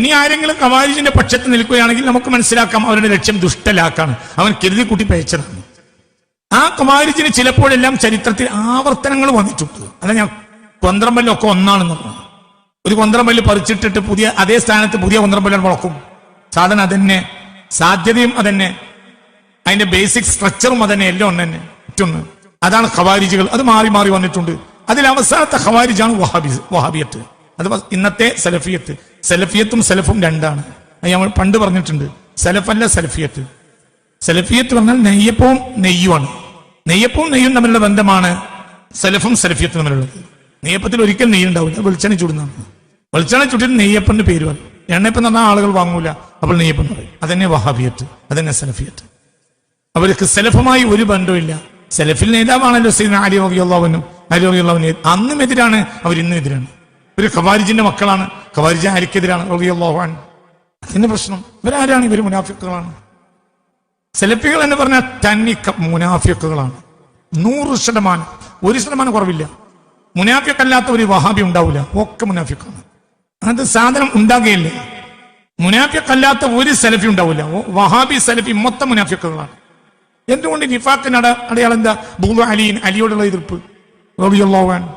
ഇനി ആരെങ്കിലും ഖവാരിജിന്റെ പക്ഷത്ത് നിൽക്കുകയാണെങ്കിൽ നമുക്ക് മനസ്സിലാക്കാം അവരുടെ ലക്ഷ്യം ദുഷ്ടലാക്കാണ്, അവൻ കരുതി കൂട്ടി പയച്ചതാണ്. ആ ഖവാരിജിന് ചിലപ്പോഴെല്ലാം ചരിത്രത്തിൽ ആവർത്തനങ്ങൾ വന്നിട്ടുണ്ട്. അല്ല, ഞാൻ കൊന്ത്രമ്പല്ലൊക്കെ ഒന്നാണെന്നുള്ളത്. ഒരു കൊന്ത്രമ്പല്ല് പറിച്ചിട്ടിട്ട് പുതിയ അതേ സ്ഥാനത്ത് പുതിയ കൊന്ത്രമ്പല്ല് മുളക്കും. സാധനം അതന്നെ, സാധ്യതയും അതന്നെ, അതിന്റെ ബേസിക് സ്ട്രക്ചറും അതന്നെ, എല്ലാം ഒന്നെ മറ്റൊന്ന്. അതാണ് ഖവാരിജികൾ. അത് മാറി മാറി വന്നിട്ടുണ്ട്. അതിൽ അവസാനത്തെ ഖവാരിജാണ് വഹാബിയത്ത്. അത് ഇന്നത്തെ സലഫിയത്ത്. സലഫിയത്തും സലഫും രണ്ടാണ്. നമ്മൾ പണ്ട് പറഞ്ഞിട്ടുണ്ട്. സലഫല്ല സലഫിയത്ത്. സലഫിയത്ത് പറഞ്ഞാൽ നെയ്യപ്പവും നെയ്യുമാണ്. നെയ്യപ്പവും നെയ്യും തമ്മിലുള്ള ബന്ധമാണ് സലഫും സലഫിയത്തും തമ്മിലുള്ളത്. നെയ്യപ്പത്തിൽ ഒരിക്കൽ നെയ്യ് ഉണ്ടാവില്ല, വെളിച്ചെണ്ണ ചുടുന്നതാണ്. വെളിച്ചെണ്ണ ചുട്ടിട്ട് നെയ്യപ്പന്റെ പേര് പറയും. എണ്ണയപ്പം എന്ന് പറഞ്ഞാൽ ആളുകൾ വാങ്ങൂല, അപ്പോൾ നെയ്യപ്പം പറയും. അതന്നെ വഹാബിയത്ത്, അതന്നെ സലഫിയത്ത്. അവർക്ക് സലഫുമായി ഒരു ബന്ധമില്ല. സലഫിൽ നേതാവാണല്ലോ സയ്യിദ്ന അലി റളിയല്ലാഹു അൻഹു. അലി റളിയല്ലാഹു അൻഹു അന്നും എതിരാണ്, അവർ ഇന്നും എതിരാണ്. ഒരു ഖവാരിജിന്റെ മക്കളാണ്. ഖവാരിജ അലിക്കെതിരാണ് റളിയല്ലാഹു അൻഹു. അതിന്റെ പ്രശ്നം ഇവരാരാണ്? ഇവർ മുനാഫിക്കുകളാണ്. സലഫികൾ എന്ന് പറഞ്ഞാൽ തന്നി മുനാഫിക്കുകളാണ്. 100%, 1% കുറവില്ല. മുനാഫിക്കല്ലാത്ത ഒരു വഹാബി ഉണ്ടാവില്ല, ഒക്കെ മുനാഫിക്കാണ്. അത് സാധനം ഉണ്ടാകുകയില്ല. മുനാഫിക്കല്ലാത്ത ഒരു സലഫി ഉണ്ടാവില്ല. വഹാബി സലഫി മൊത്തം മുനാഫിക്കുകളാണ്. എന്തുകൊണ്ട്? നിഫാഖിന് അടയാളം എന്താ? ബുഗ്ദ് അലിയിൻ, അലിയോടുള്ള എതിർപ്പ് റളിയല്ലാഹു അൻഹു.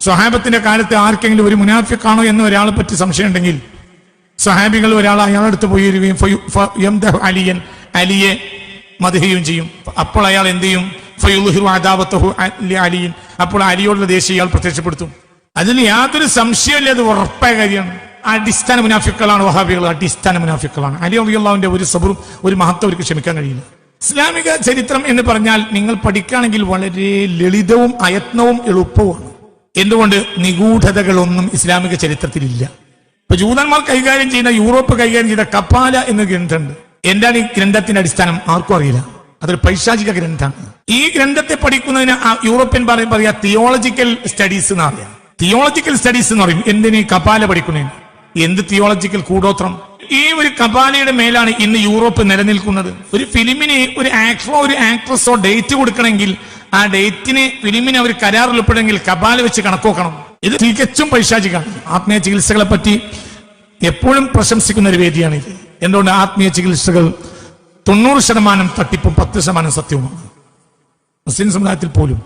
സ്വഹാബത്തിന്റെ കാലത്ത് ആർക്കെങ്കിലും ഒരു മുനാഫിക്കാണോ എന്ന് ഒരാളെ പറ്റി സംശയം ഉണ്ടെങ്കിൽ സ്വഹാബികൾ ഒരാൾ അയാളെടുത്ത് പോയിരിക്കുകയും അലിയൻ, അലിയെ മദ്ഹിയും ചെയ്യും. അപ്പോൾ അയാൾ എന്ത് ചെയ്യും? ഫയുൽഹിറു അദാവതഹു അലിയിൻ. അപ്പോൾ അലിയോടുള്ള ദേഷ്യം ഇയാൾ പ്രത്യക്ഷപ്പെടുത്തും. അതിൽ യാതൊരു സംശയമില്ല, അത് ഉറപ്പായ കാര്യമാണ്. അടിസ്ഥാന മുനാഫിക്കുകളാണ് വഹാബികൾ, അടിസ്ഥാന മുനാഫിക്കുകളാണ്. അലി റളിയല്ലാഹുവിന്റെ ഒരു സബറും ഒരു മഹത്വം അവർക്ക് ക്ഷമിക്കാൻ കഴിയില്ല. ഇസ്ലാമിക ചരിത്രം എന്ന് പറഞ്ഞാൽ നിങ്ങൾ പഠിക്കുകയാണെങ്കിൽ വളരെ ലളിതവും അയത്നവും എളുപ്പവുമാണ്. എന്തുകൊണ്ട്? നിഗൂഢതകളൊന്നും ഇസ്ലാമിക ചരിത്രത്തിലില്ല. ഇപ്പൊ ജൂതന്മാർ കൈകാര്യം ചെയ്യുന്ന, യൂറോപ്പ് കൈകാര്യം ചെയ്ത കപ്പാല എന്ന ഗ്രന്ഥമുണ്ട്. എന്താണ് ഈ ഗ്രന്ഥത്തിന്റെ അടിസ്ഥാനം? ആർക്കും അറിയില്ല. അതൊരു പൈശാചിക ഗ്രന്ഥമാണ്. ഈ ഗ്രന്ഥത്തെ പഠിക്കുന്നതിന് യൂറോപ്യൻ പറയാ തിയോളജിക്കൽ സ്റ്റഡീസ് എന്ന് പറയാം. തിയോളജിക്കൽ സ്റ്റഡീസ് എന്ന് പറയും. എന്തിന്? കപാല പഠിക്കുന്നതിന്. എന്ത് തിയോളജിക്കൽ കൂടോത്രം? ഈ ഒരു കപാലയുടെ മേലാണ് ഇന്ന് യൂറോപ്പ് നിലനിൽക്കുന്നത്. ഒരു ഫിലിമിന് ഒരു ആക്ടറോ ഒരു ആക്ട്രസോ ഡേറ്റ് കൊടുക്കണമെങ്കിൽ ആ ഡേറ്റിന് ഫിലിമിന് അവർ കരാറിൽ ഒപ്പിടെങ്കിൽ കപാല വെച്ച് കണക്കോക്കണം. ഇത് തികച്ചും പൈശാചികമാണ്. ആത്മീയ ചികിത്സകളെ പറ്റി എപ്പോഴും പ്രശംസിക്കുന്ന ഒരു വേദിയാണ് ഇത്. എന്തുകൊണ്ട്? ആത്മീയ ചികിത്സകൾ 90% തട്ടിപ്പും 10% സത്യവുമാണ്. മുസ്ലിം സമുദായത്തിൽ പോലും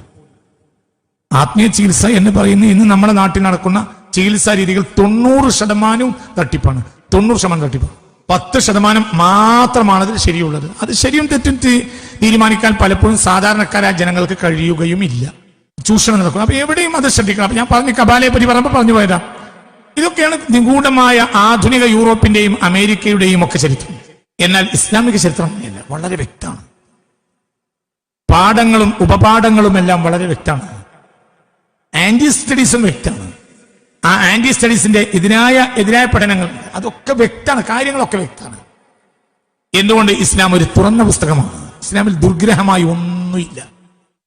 ആത്മീയ ചികിത്സ എന്ന് പറയുന്ന ഇന്ന് നമ്മുടെ നാട്ടിൽ നടക്കുന്ന ചികിത്സാ രീതികൾ 90% തട്ടിപ്പാണ്. 90% തട്ടിപ്പാണ്. 10% മാത്രമാണ് അതിൽ ശരിയുള്ളത്. അത് ശരിയും തെറ്റും തീരുമാനിക്കാൻ പലപ്പോഴും സാധാരണക്കാരായ ജനങ്ങൾക്ക് കഴിയുകയും ഇല്ല. ചൂഷണം നടക്കും. അപ്പൊ എവിടെയും അത് ശ്രദ്ധിക്കണം. അപ്പൊ ഞാൻ പറഞ്ഞു കപാലയെ പറ്റി പറയുമ്പോൾ പറഞ്ഞു പോയതാ. ഇതൊക്കെയാണ് നിഗൂഢമായ ആധുനിക യൂറോപ്പിന്റെയും അമേരിക്കയുടെയും ഒക്കെ ചരിത്രം. എന്നാൽ ഇസ്ലാമിക ചരിത്രം അങ്ങനെയല്ല, വളരെ വ്യക്തമാണ്. പാഠങ്ങളും ഉപപാഠങ്ങളും എല്ലാം വളരെ വ്യക്തമാണ്. ആന്റി സ്റ്റഡീസും വ്യക്തമാണ്. ആ ആന്റി സ്റ്റഡീസിന്റെ എതിരായ പഠനങ്ങൾ അതൊക്കെ വ്യക്തമാണ്. കാര്യങ്ങളൊക്കെ വ്യക്തമാണ്. എന്തുകൊണ്ട്? ഇസ്ലാം ഒരു തുറന്ന പുസ്തകമാണ്. ഇസ്ലാമിൽ ദുർഗ്രഹമായി ഒന്നുമില്ല.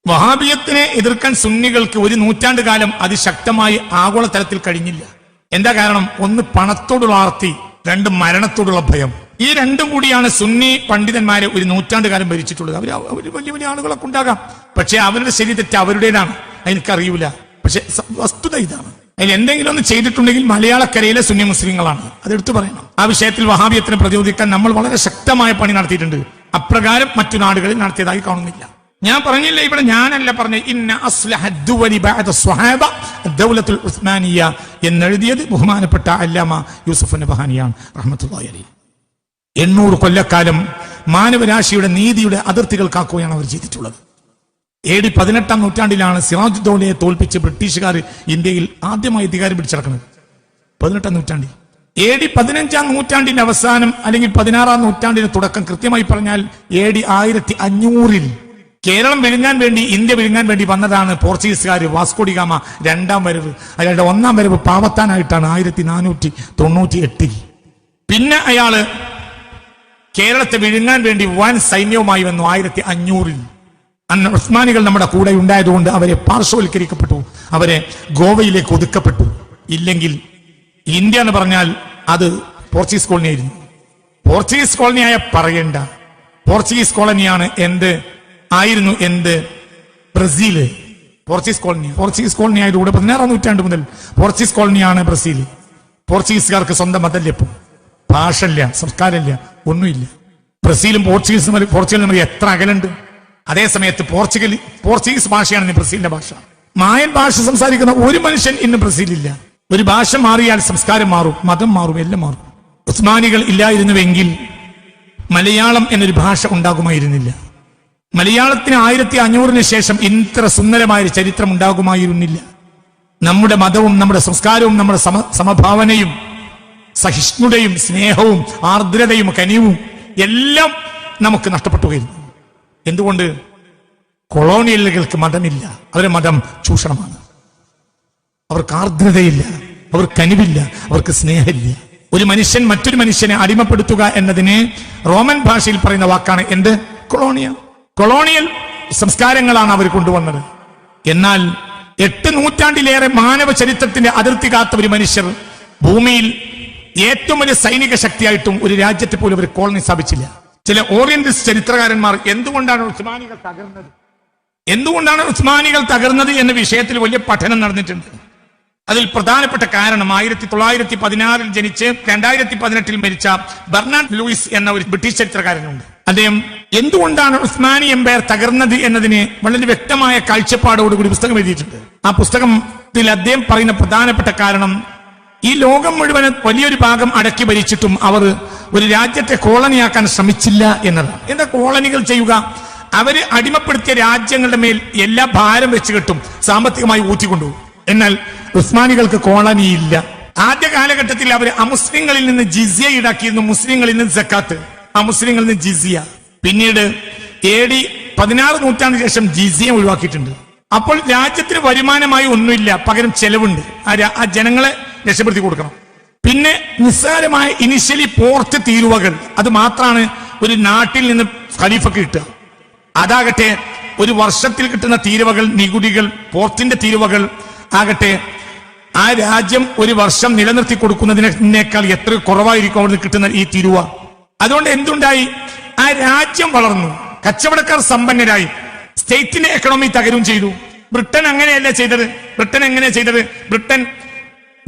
വഹാബിയത്തിനെ എതിർക്കാൻ സുന്നികൾക്ക് ഒരു നൂറ്റാണ്ട് കാലം അതിശക്തമായി ആഗോളതലത്തിൽ കഴിഞ്ഞില്ല. എന്താ കാരണം? ഒന്ന് പണത്തോടുള്ള ആർത്തി, രണ്ട് മരണത്തോടുള്ള ഭയം. ഈ രണ്ടും കൂടിയാണ് സുന്നി പണ്ഡിതന്മാരെ ഒരു നൂറ്റാണ്ട് കാലം ഭരിച്ചിട്ടുള്ളത്. അവർ വലിയ വലിയ ആളുകളൊക്കെ ഉണ്ടാകാം, പക്ഷെ അവരുടെ ശരി തെറ്റ് അവരുടേതാണ്. എനിക്കറിയൂല. പക്ഷെ വസ്തുത ഇതാണ്. അതിൽ എന്തെങ്കിലും ഒന്ന് ചെയ്തിട്ടുണ്ടെങ്കിൽ മലയാളക്കരയിലെ സുന്നി മുസ്ലിങ്ങളാണ്. അതെടുത്തു പറയണം. ആ വിഷയത്തിൽ വഹാബിയത്തിനെ പ്രതിരോധിക്കാൻ നമ്മൾ വളരെ ശക്തമായ പണി നടത്തിയിട്ടുണ്ട്. അപ്രകാരം മറ്റു നാടുകളിൽ നടത്തിയതായി കാണുന്നില്ല. ഞാൻ പറഞ്ഞില്ല, ഇവിടെ ഞാനല്ല പറഞ്ഞ ഇന്ന അസ്ലഹദ്ദുവലി ബഅദ സ്വഹാബ ദൗലത്തുൽ ഉസ്മാനിയ എന്നെഴുതിയത് ബഹുമാനപ്പെട്ട അല്ലാമ യൂസുഫ് നബഹാനിയാണ് റഹ്മത്തുള്ളാഹി അലൈഹി. 800 കൊല്ലക്കാലം മാനവരാശിയുടെ നീതിയുടെ അതിർത്തികൾ കാക്കുകയാണ് അവർ ചെയ്തിട്ടുള്ളത്. AD 18-ാം നൂറ്റാണ്ടിലാണ് സിറാജുദ്ദൗലയെ തോൽപ്പിച്ച് ബ്രിട്ടീഷുകാർ ഇന്ത്യയിൽ ആദ്യമായി അധികാരം പിടിച്ചടക്കുന്നത്. 18-ാം നൂറ്റാണ്ടിൽ. AD 15-ാം നൂറ്റാണ്ടിന്റെ അവസാനം അല്ലെങ്കിൽ 16-ാം നൂറ്റാണ്ടിന്റെ തുടക്കം, കൃത്യമായി പറഞ്ഞാൽ AD 1500-ൽ കേരളം വിഴുങ്ങാൻ വേണ്ടി, ഇന്ത്യ വിഴുങ്ങാൻ വേണ്ടി വന്നതാണ് പോർച്ചുഗീസുകാർ. വാസ്കോ ഡി ഗാമ 2-ാം വരവ്. അയാളുടെ 1-ാം വരവ് പാവത്താനായിട്ടാണ് 1498-ൽ. പിന്നെ അയാള് കേരളത്തെ വിഴുങ്ങാൻ വേണ്ടി വൻ സൈന്യവുമായി വന്നു 1500-ൽ. അന്ന് ഉസ്മാനികൾ നമ്മുടെ കൂടെ ഉണ്ടായതുകൊണ്ട് അവരെ പാർശ്വവൽക്കരിക്കപ്പെട്ടു, അവരെ ഗോവയിലേക്ക് ഒതുക്കപ്പെട്ടു. ഇല്ലെങ്കിൽ ഇന്ത്യ എന്ന് പറഞ്ഞാൽ അത് പോർച്ചുഗീസ് കോളനിയായിരുന്നു. പോർച്ചുഗീസ് കോളനിയായ പറയണ്ട, പോർച്ചുഗീസ് കോളനിയാണ് എന്ത് ബ്രസീല്. പോർച്ചുഗീസ് കോളനി ആയതുകൂടെ 16-ാം നൂറ്റാണ്ട് മുതൽ പോർച്ചുഗീസ് കോളനിയാണ് ബ്രസീൽ. പോർച്ചുഗീസുകാർക്ക് സ്വന്തം മതമില്ല, ഇപ്പൊ ഭാഷയില്ല, സംസ്കാരമില്ല, ഒന്നുമില്ല. ബ്രസീലും പോർച്ചുഗലും നമ്മൾ എത്ര അകലുണ്ട്. അതേ സമയത്ത് പോർച്ചുഗീസ് ഭാഷയാണ് ഇന്ന് ബ്രസീലിന്റെ ഭാഷ. മായൻ ഭാഷ സംസാരിക്കുന്ന ഒരു മനുഷ്യൻ ഇന്ന് ബ്രസീലില്ല. ഒരു ഭാഷ മാറിയാൽ സംസ്കാരം മാറും, മതം മാറും, എല്ലാം മാറും. ഉസ്മാനികൾ ഇല്ലായിരുന്നുവെങ്കിൽ മലയാളം എന്നൊരു ഭാഷ ഉണ്ടാകുമായിരുന്നില്ല. മലയാളത്തിന് 1500 ശേഷം ഇത്ര സുന്ദരമായൊരു ചരിത്രം ഉണ്ടാകുമായിരുന്നില്ല. നമ്മുടെ മതവും നമ്മുടെ സംസ്കാരവും നമ്മുടെ സമഭാവനയും സഹിഷ്ണുതയും സ്നേഹവും ആർദ്രതയും കനിവും എല്ലാം നമുക്ക് നഷ്ടപ്പെട്ടു കഴിഞ്ഞു. എന്തുകൊണ്ട്? കൊളോണിയലുകൾക്ക് മതമില്ല, അവരുടെ മതം ചൂഷണമാണ്. അവർക്ക് ആർദ്രതയില്ല, അവർക്ക് കനിവില്ല, അവർക്ക് സ്നേഹമില്ല. ഒരു മനുഷ്യൻ മറ്റൊരു മനുഷ്യനെ അടിമപ്പെടുത്തുക എന്നതിന് റോമൻ ഭാഷയിൽ പറയുന്ന വാക്കാണ് എന്ത്? കൊളോണിയൽ സംസ്കാരങ്ങളാണ് അവർ കൊണ്ടുവന്നത്. എന്നാൽ 8 നൂറ്റാണ്ടിലേറെ മാനവ ചരിത്രത്തിന്റെ അതിർത്തി കാത്ത ഒരു മനുഷ്യർ ഭൂമിയിൽ ഏറ്റവും വലിയ സൈനിക ശക്തിയായിട്ടും ഒരു രാജ്യത്തെ പോലും അവർ കോളനി സ്ഥാപിച്ചില്ല. ചില ഓറിയന്റലിസ്റ്റ് ചരിത്രകാരന്മാർ എന്തുകൊണ്ടാണ് ഉസ്മാനികൾ തകർന്നത് എന്ന വിഷയത്തിൽ വലിയ പഠനം നടന്നിട്ടുണ്ട്. അതിൽ പ്രധാനപ്പെട്ട കാരണം 1916 ജനിച്ച് 2018 മരിച്ച ബെർണാഡ് ലൂയിസ് എന്ന ഒരു ബ്രിട്ടീഷ് ചരിത്രകാരനുണ്ട്. അദ്ദേഹം എന്തുകൊണ്ടാണ് ഉസ്മാനി എംപയർ തകർന്നത് എന്നതിന് വളരെ വ്യക്തമായ കാഴ്ചപ്പാടോടുകൂടി പുസ്തകം എഴുതിയിട്ടുണ്ട്. ആ പുസ്തകത്തിൽ അദ്ദേഹം പറയുന്ന പ്രധാനപ്പെട്ട കാരണം, ഈ ലോകം മുഴുവൻ വലിയൊരു ഭാഗം അടക്കി ഭരിച്ചിട്ടും അവർ ഒരു രാജ്യത്തെ കോളനിയാക്കാൻ ശ്രമിച്ചില്ല എന്നതാണ്. എന്താ കോളനികൾ ചെയ്യുക? അവര് അടിമപ്പെടുത്തിയ രാജ്യങ്ങളുടെ മേൽ എല്ലാ ഭാരം വെച്ച് കെട്ടും, സാമ്പത്തികമായി ഊറ്റിക്കൊണ്ടുപോകും. എന്നാൽ ഉസ്മാനികൾക്ക് കോളനിയില്ല. ആദ്യ കാലഘട്ടത്തിൽ അവർ അമുസ്ലിങ്ങളിൽ നിന്ന് ജിസിയ ഈടാക്കിയിരുന്നു, മുസ്ലിങ്ങളിൽ നിന്ന് സക്കാത്ത്, അമുസ്ലിങ്ങളിൽ നിന്ന് ജിസിയ. പിന്നീട് AD 16 നൂറ്റാണ്ടിന് ശേഷം ജിസിയ ഒഴിവാക്കിയിട്ടുണ്ട്. അപ്പോൾ രാജ്യത്തിന് വരുമാനമായി ഒന്നുമില്ല, പകരം ചെലവുണ്ട്. ആ ജനങ്ങളെ രക്ഷപ്പെടുത്തി കൊടുക്കണം. പിന്നെ നിസ്സാരമായ ഇനിഷ്യലി പോർട്ട് തീരുവകൾ, അത് മാത്രമാണ് ഒരു നാട്ടിൽ നിന്ന് ഖലീഫക്ക് കിട്ടുക. അതാകട്ടെ ഒരു വർഷത്തിൽ കിട്ടുന്ന തീരുവകൾ, നികുതികൾ, പോർട്ടിന്റെ തീരുവകൾ ആകട്ടെ ആ രാജ്യം ഒരു വർഷം നിലനിർത്തി കൊടുക്കുന്നതിനേക്കാൾ എത്ര കുറവായിരിക്കും അവിടെ കിട്ടുന്ന ഈ തീരുവ. അതുകൊണ്ട് എന്തുണ്ടായി? ആ രാജ്യം വളർന്നു, കച്ചവടക്കാർ സമ്പന്നരായി, സ്റ്റേറ്റിന്റെ എക്കണോമി തകരും ചെയ്തു. ബ്രിട്ടൻ അങ്ങനെയല്ല ചെയ്തത്. ബ്രിട്ടൻ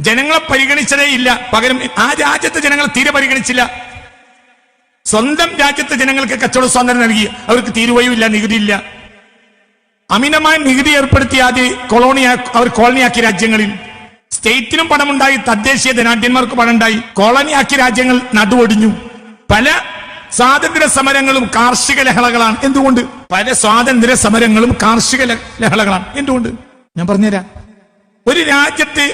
ജനങ്ങളെ പരിഗണിച്ചതേ ഇല്ല, പകരം ആ രാജ്യത്തെ ജനങ്ങളെ തീരെ പരിഗണിച്ചില്ല. സ്വന്തം രാജ്യത്തെ ജനങ്ങൾക്ക് കച്ചവട സ്വാതന്ത്ര്യം നൽകി, അവർക്ക് തീരുവയും ഇല്ല, നികുതിയില്ല. അമിതമായ നികുതി ഏർപ്പെടുത്തി അവർ കോളനിയാക്കിയ രാജ്യങ്ങളിൽ സ്റ്റേറ്റിനും പണമുണ്ടായി, തദ്ദേശീയ ധനാഢ്യന്മാർക്ക് പണമുണ്ടായി. കോളനിയാക്കിയ രാജ്യങ്ങൾ നടുവൊടിഞ്ഞു. പല സ്വാതന്ത്ര്യ സമരങ്ങളും കാർഷിക ലഹളകളാണ്. എന്തുകൊണ്ട്? പല സ്വാതന്ത്ര്യ സമരങ്ങളും കാർഷിക ലഹളകളാണ്. എന്തുകൊണ്ട്? ഞാൻ പറഞ്ഞുതരാം. ഒരു രാജ്യത്ത്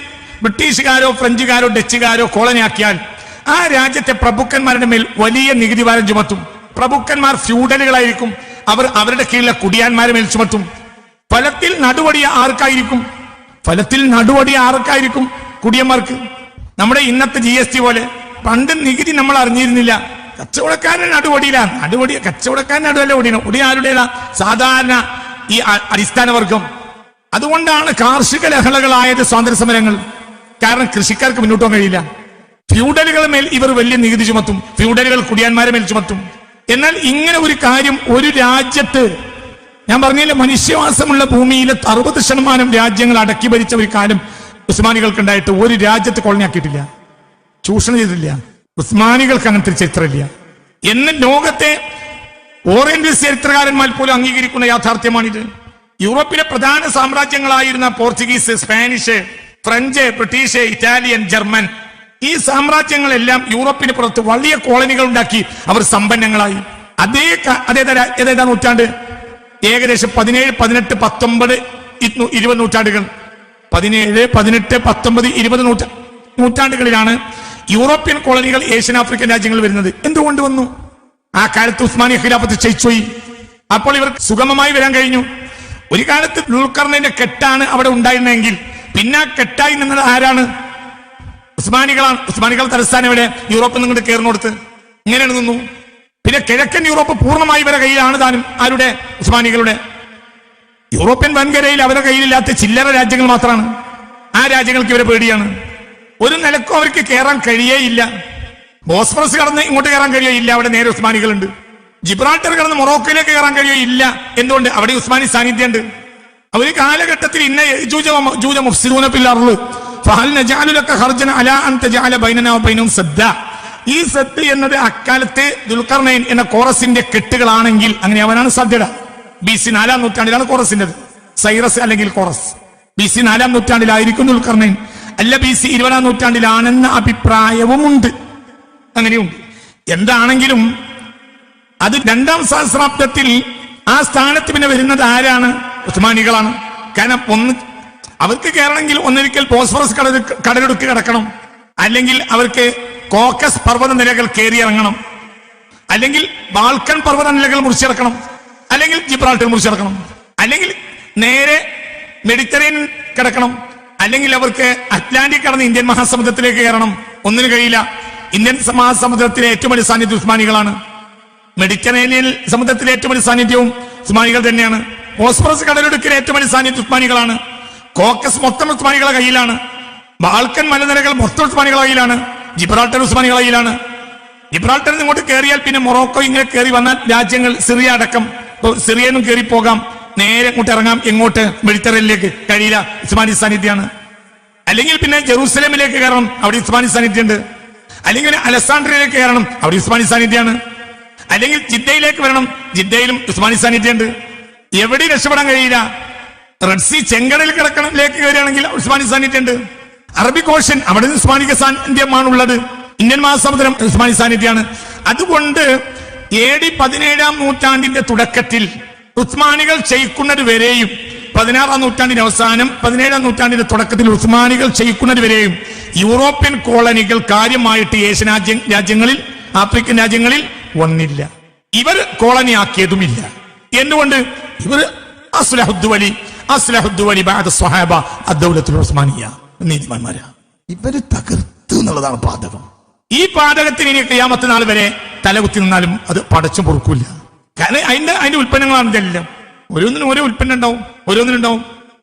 ബ്രിട്ടീഷുകാരോ ഫ്രഞ്ചുകാരോ ഡച്ചുകാരോ കോളനിയാക്കിയാൽ ആ രാജ്യത്തെ പ്രഭുക്കന്മാരുടെ മേൽ വലിയ നികുതി ഭാരം ചുമത്തും. പ്രഭുക്കന്മാർ ഫ്യൂഡലുകളായിരിക്കും, അവർ അവരുടെ കീഴിലെ കുടിയാന്മാരെ മേൽ ചുമത്തും. ഫലത്തിൽ നടുവടിയ ആർക്കായിരിക്കും? കുടിയന്മാർക്ക്. നമ്മുടെ ഇന്നത്തെ GST പോലെ പണ്ട് നികുതി നമ്മൾ അറിഞ്ഞിരുന്നില്ല. കച്ചവടക്കാരൻ നടുവടിയിലാണ്. കച്ചവടക്കാരൻ നടുവല്ല ഒടിയാണ്. ഒടി ആരുടേതാ? സാധാരണ ഈ അടിസ്ഥാന വർഗം. അതുകൊണ്ടാണ് കാർഷിക ലഹളകളായത് സ്വാതന്ത്ര്യ സമരങ്ങൾ. കാരണം കൃഷിക്കാർക്ക് മുന്നോട്ട് പോകാൻ കഴിയില്ല. ഫ്യൂഡലുകളുടെ മേൽ ഇവർ വലിയ നികുതി ചുമത്തും, ഫ്യൂഡലുകൾ കുടിയാന്മാരെ മേൽ ചുമത്തും. എന്നാൽ ഇങ്ങനെ ഒരു കാര്യം ഒരു രാജ്യത്ത്, ഞാൻ പറഞ്ഞില്ല, മനുഷ്യവാസമുള്ള ഭൂമിയിലെ 60% രാജ്യങ്ങൾ അടക്കി ഭരിച്ച ഒരു കാലം ഉസ്മാനികൾക്ക് ഉണ്ടായിട്ട് ഒരു രാജ്യത്ത് കോളനിയാക്കിയിട്ടില്ല, ചൂഷണം ചെയ്തിട്ടില്ല. ഉസ്മാനികൾക്ക് അങ്ങനത്തെ ചരിത്രമില്ല എന്ന് ലോകത്തെ ഓറിയന്റൽ ചരിത്രകാരന്മാർ പോലും അംഗീകരിക്കുന്ന യാഥാർത്ഥ്യമാണിത്. യൂറോപ്പിലെ പ്രധാന സാമ്രാജ്യങ്ങളായിരുന്ന Portuguese, Spanish, French, British, Italian, German, ഈ സാമ്രാജ്യങ്ങളെല്ലാം യൂറോപ്പിന് പുറത്ത് വലിയ കോളനികൾ ഉണ്ടാക്കി അവർ സമ്പന്നങ്ങളായി. അതേതാ നൂറ്റാണ്ട്? ഏകദേശം 17, 18, 19, 20 നൂറ്റാണ്ടുകൾ. 17, 18, 19, 20 നൂറ്റാണ്ടുകളിലാണ് യൂറോപ്യൻ കോളനികൾ ഏഷ്യൻ ആഫ്രിക്കൻ രാജ്യങ്ങളിൽ വരുന്നത്. എന്തുകൊണ്ട് വന്നു? ആ കാലത്ത് ഉസ്മാനിയ ഖിലാഫത്ത് ക്ഷയിച്ചുപോയി. അപ്പോൾ ഇവർക്ക് സുഗമമായി വരാൻ കഴിഞ്ഞു. ഒരു കാലത്ത് ദുൽഖർനൈന്റെ കെട്ടാണ് അവിടെ ഉണ്ടായിരുന്നെങ്കിൽ പിന്നെ ആ കെട്ടായി നിന്നത് ആരാണ്? ഉസ്മാനികളാണ്. ഉസ്മാനികൾ തലസ്ഥാനം എവിടെ? യൂറോപ്പിൽ നിന്നിട്ട് കയറുന്നിടത്ത്. ഇങ്ങനെയാണ് നിന്നു. പിന്നെ കിഴക്കൻ യൂറോപ്പ് പൂർണ്ണമായി ഇവരുടെ കയ്യിലാണ് താനും. ആരുടെ? ഉസ്മാനികളുടെ. യൂറോപ്യൻ വൻകരയിൽ അവരുടെ കയ്യിലില്ലാത്ത ചില്ലറ രാജ്യങ്ങൾ മാത്രമാണ്. ആ രാജ്യങ്ങൾക്ക് ഇവരെ പേടിയാണ്. ഒരു നിലക്കും അവർക്ക് കയറാൻ കഴിയേയില്ല. ബോസ്ഫറസ് കടന്ന് ഇങ്ങോട്ട് കയറാൻ കഴിയുകയില്ല, അവിടെ നേരെ ഉസ്മാനികളുണ്ട്. ജിബ്രാൾട്ടർ കടന്ന് മൊറോക്കോയിലേക്ക് കയറാൻ കഴിയുകയില്ല. എന്തുകൊണ്ട്? അവിടെ ഉസ്മാനി സാന്നിധ്യമുണ്ട്. അവർ കാലഘട്ടത്തിൽ ഇന്ന ഫഹൽ നജഅലു ലക ഖർജൻ അലാ അൻ തജഅല ബൈനനാ വബൈനഹും സദ്ദ. ഈ സദ് എന്നത് അക്കാലത്ത് ദുൽഖർനൈൻ എന്ന കോറസിന്റെ കെട്ടുകളാണെങ്കിൽ അങ്ങനെ അവനാണ് സാധ്യത. BC 4-ാം നൂറ്റാണ്ടിലാണ് കോറസിന്റെ സൈറസ് അല്ലെങ്കിൽ കോറസ്. BC 4-ാം നൂറ്റാണ്ടിലായിരിക്കും ദുൽഖർനൈൻ, അല്ല BC 20-ാം നൂറ്റാണ്ടിലാണെന്ന അഭിപ്രായവുമുണ്ട്. അങ്ങനെയുണ്ട്. എന്താണെങ്കിലും അത് 2-ാം സഹസ്രാബ്ദത്തിൽ ആ സ്ഥാനത്ത് പിന്നെ വരുന്നത് ആരാണ്? ഉസ്മാനികളാണ്. കാരണം അവർക്ക് കയറണമെങ്കിൽ ഒന്നിരിക്കൽ ബോസ്ഫറസ് കടലെടുക്ക് കിടക്കണം, അല്ലെങ്കിൽ അവർക്ക് കോക്കസ് പർവ്വത നിലകൾ കയറിയിറങ്ങണം, അല്ലെങ്കിൽ ബാൽക്കൺ പർവ്വത നിലകൾ മുറിച്ചിറക്കണം, അല്ലെങ്കിൽ ജിബ്രാൾട്ടർ മുറിച്ചിറക്കണം, അല്ലെങ്കിൽ നേരെ മെഡിറ്ററേനിയൻ കിടക്കണം, അല്ലെങ്കിൽ അവർക്ക് അറ്റ്ലാന്റിക് കടന്ന് ഇന്ത്യൻ മഹാസമുദ്രത്തിലേക്ക് കയറണം. ഒന്നിനു കഴിയില്ല. ഇന്ത്യൻ മഹാസമുദ്രത്തിലെ ഏറ്റവും വലിയ സാന്നിധ്യം ഉസ്മാനികളാണ്. മെഡിറ്ററേനിയൻ സമുദ്രത്തിലെ ഏറ്റവും വലിയ സാന്നിധ്യവും ഉസ്മാനികൾ തന്നെയാണ്. ബോസ്ഫറസ് കടലെടുക്കിലെ ഏറ്റവും വലിയ സാന്നിധ്യം ഉസ്മാനികളാണ്. കോക്കസ് മൊത്തം ഉസ്മാനികളുടെ കയ്യിലാണ്. ബാൽക്കൻ മലനിരകൾ മൊത്തം ഉസ്മാനികളുടെ കയ്യിലാണ്. ജിബ്രാൾട്ടർ ഉസ്മാനികളുടെ കയ്യിലാണ്. ജിബ്രാൾട്ടറിൽ നിന്ന് ഇങ്ങോട്ട് കയറിയാൽ പിന്നെ മൊറോക്കോ ഇങ്ങനെ കയറി വന്നാൽ രാജ്യങ്ങൾ സിറിയ അടക്കം, സിറിയയിൽ നിന്നും കയറി പോകാം, നേരെ ഇങ്ങോട്ട് ഇറങ്ങാം. എങ്ങോട്ട്? മെഡിറ്ററേനിയനിലേക്ക് കഴിയില്ല, ഉസ്മാനി സാന്നിധ്യമാണ്. അല്ലെങ്കിൽ പിന്നെ ജെറൂസലേമിലേക്ക് കയറണം, അവിടെ ഉസ്മാനി സാന്നിധ്യമുണ്ട്. അല്ലെങ്കിൽ അലക്സാണ്ട്രിയയിലേക്ക് കയറണം, അവിടെ ഉസ്മാനി സാന്നിധ്യമാണ്. അല്ലെങ്കിൽ ജിദ്ദയിലേക്ക് വരണം, ജിദ്ദയിലും ഉസ്മാനി സാന്നിധ്യമുണ്ട്. എവിടെയും രക്ഷപ്പെടാൻ കഴിയില്ല. റെഡ് സീ ചെങ്കടലിൽ കിടക്കണത്തിലേക്ക് കയറുകയാണെങ്കിൽ ഉസ്മാനി സാന്നിധ്യമുണ്ട്. അറബിക് ഓഷൻ അവിടെ ഉസ്മാനിക സാന്നിധ്യമാണുള്ളത്. ഇന്ത്യൻ മഹാസമുദ്രം ഉസ്മാനി സാന്നിധ്യമാണ്. അതുകൊണ്ട് AD 17-ാം നൂറ്റാണ്ടിന്റെ തുടക്കത്തിൽ ഉസ്മാനികൾ ചെയ്യിക്കുന്നത് വരെയും 16-ാം നൂറ്റാണ്ടിന്റെ അവസാനം 17-ാം നൂറ്റാണ്ടിന്റെ തുടക്കത്തിൽ ഉസ്മാനികൾ ചെയ്യിക്കുന്നത് വരെയും യൂറോപ്യൻ കോളനികൾ കാര്യമായിട്ട് ഏഷ്യൻ രാജ്യങ്ങളിൽ, ആഫ്രിക്കൻ രാജ്യങ്ങളിൽ വന്നില്ല. ഇവർ കോളനിയാക്കിയതുമില്ല. എന്തുകൊണ്ട്? ഇവർ നീതിമാന്മാരാ. ഇവര് തകർത്തു എന്നുള്ളതാണ് പാതകം. ഈ പാതകത്തിന് ഇനി ഖിയാമത്ത് നാൾ വരെ തലകുത്തി നിന്നാലും അത് പടച്ചും പൊറുക്കൂല. കാരണം അതിന്റെ ഉൽപ്പന്നങ്ങളാണ് ഇതെല്ലാം. ഓരോന്നിനും ഓരോ ഉൽപ്പന്നം ഉണ്ടാവും, ഓരോന്നിനുണ്ടാവും.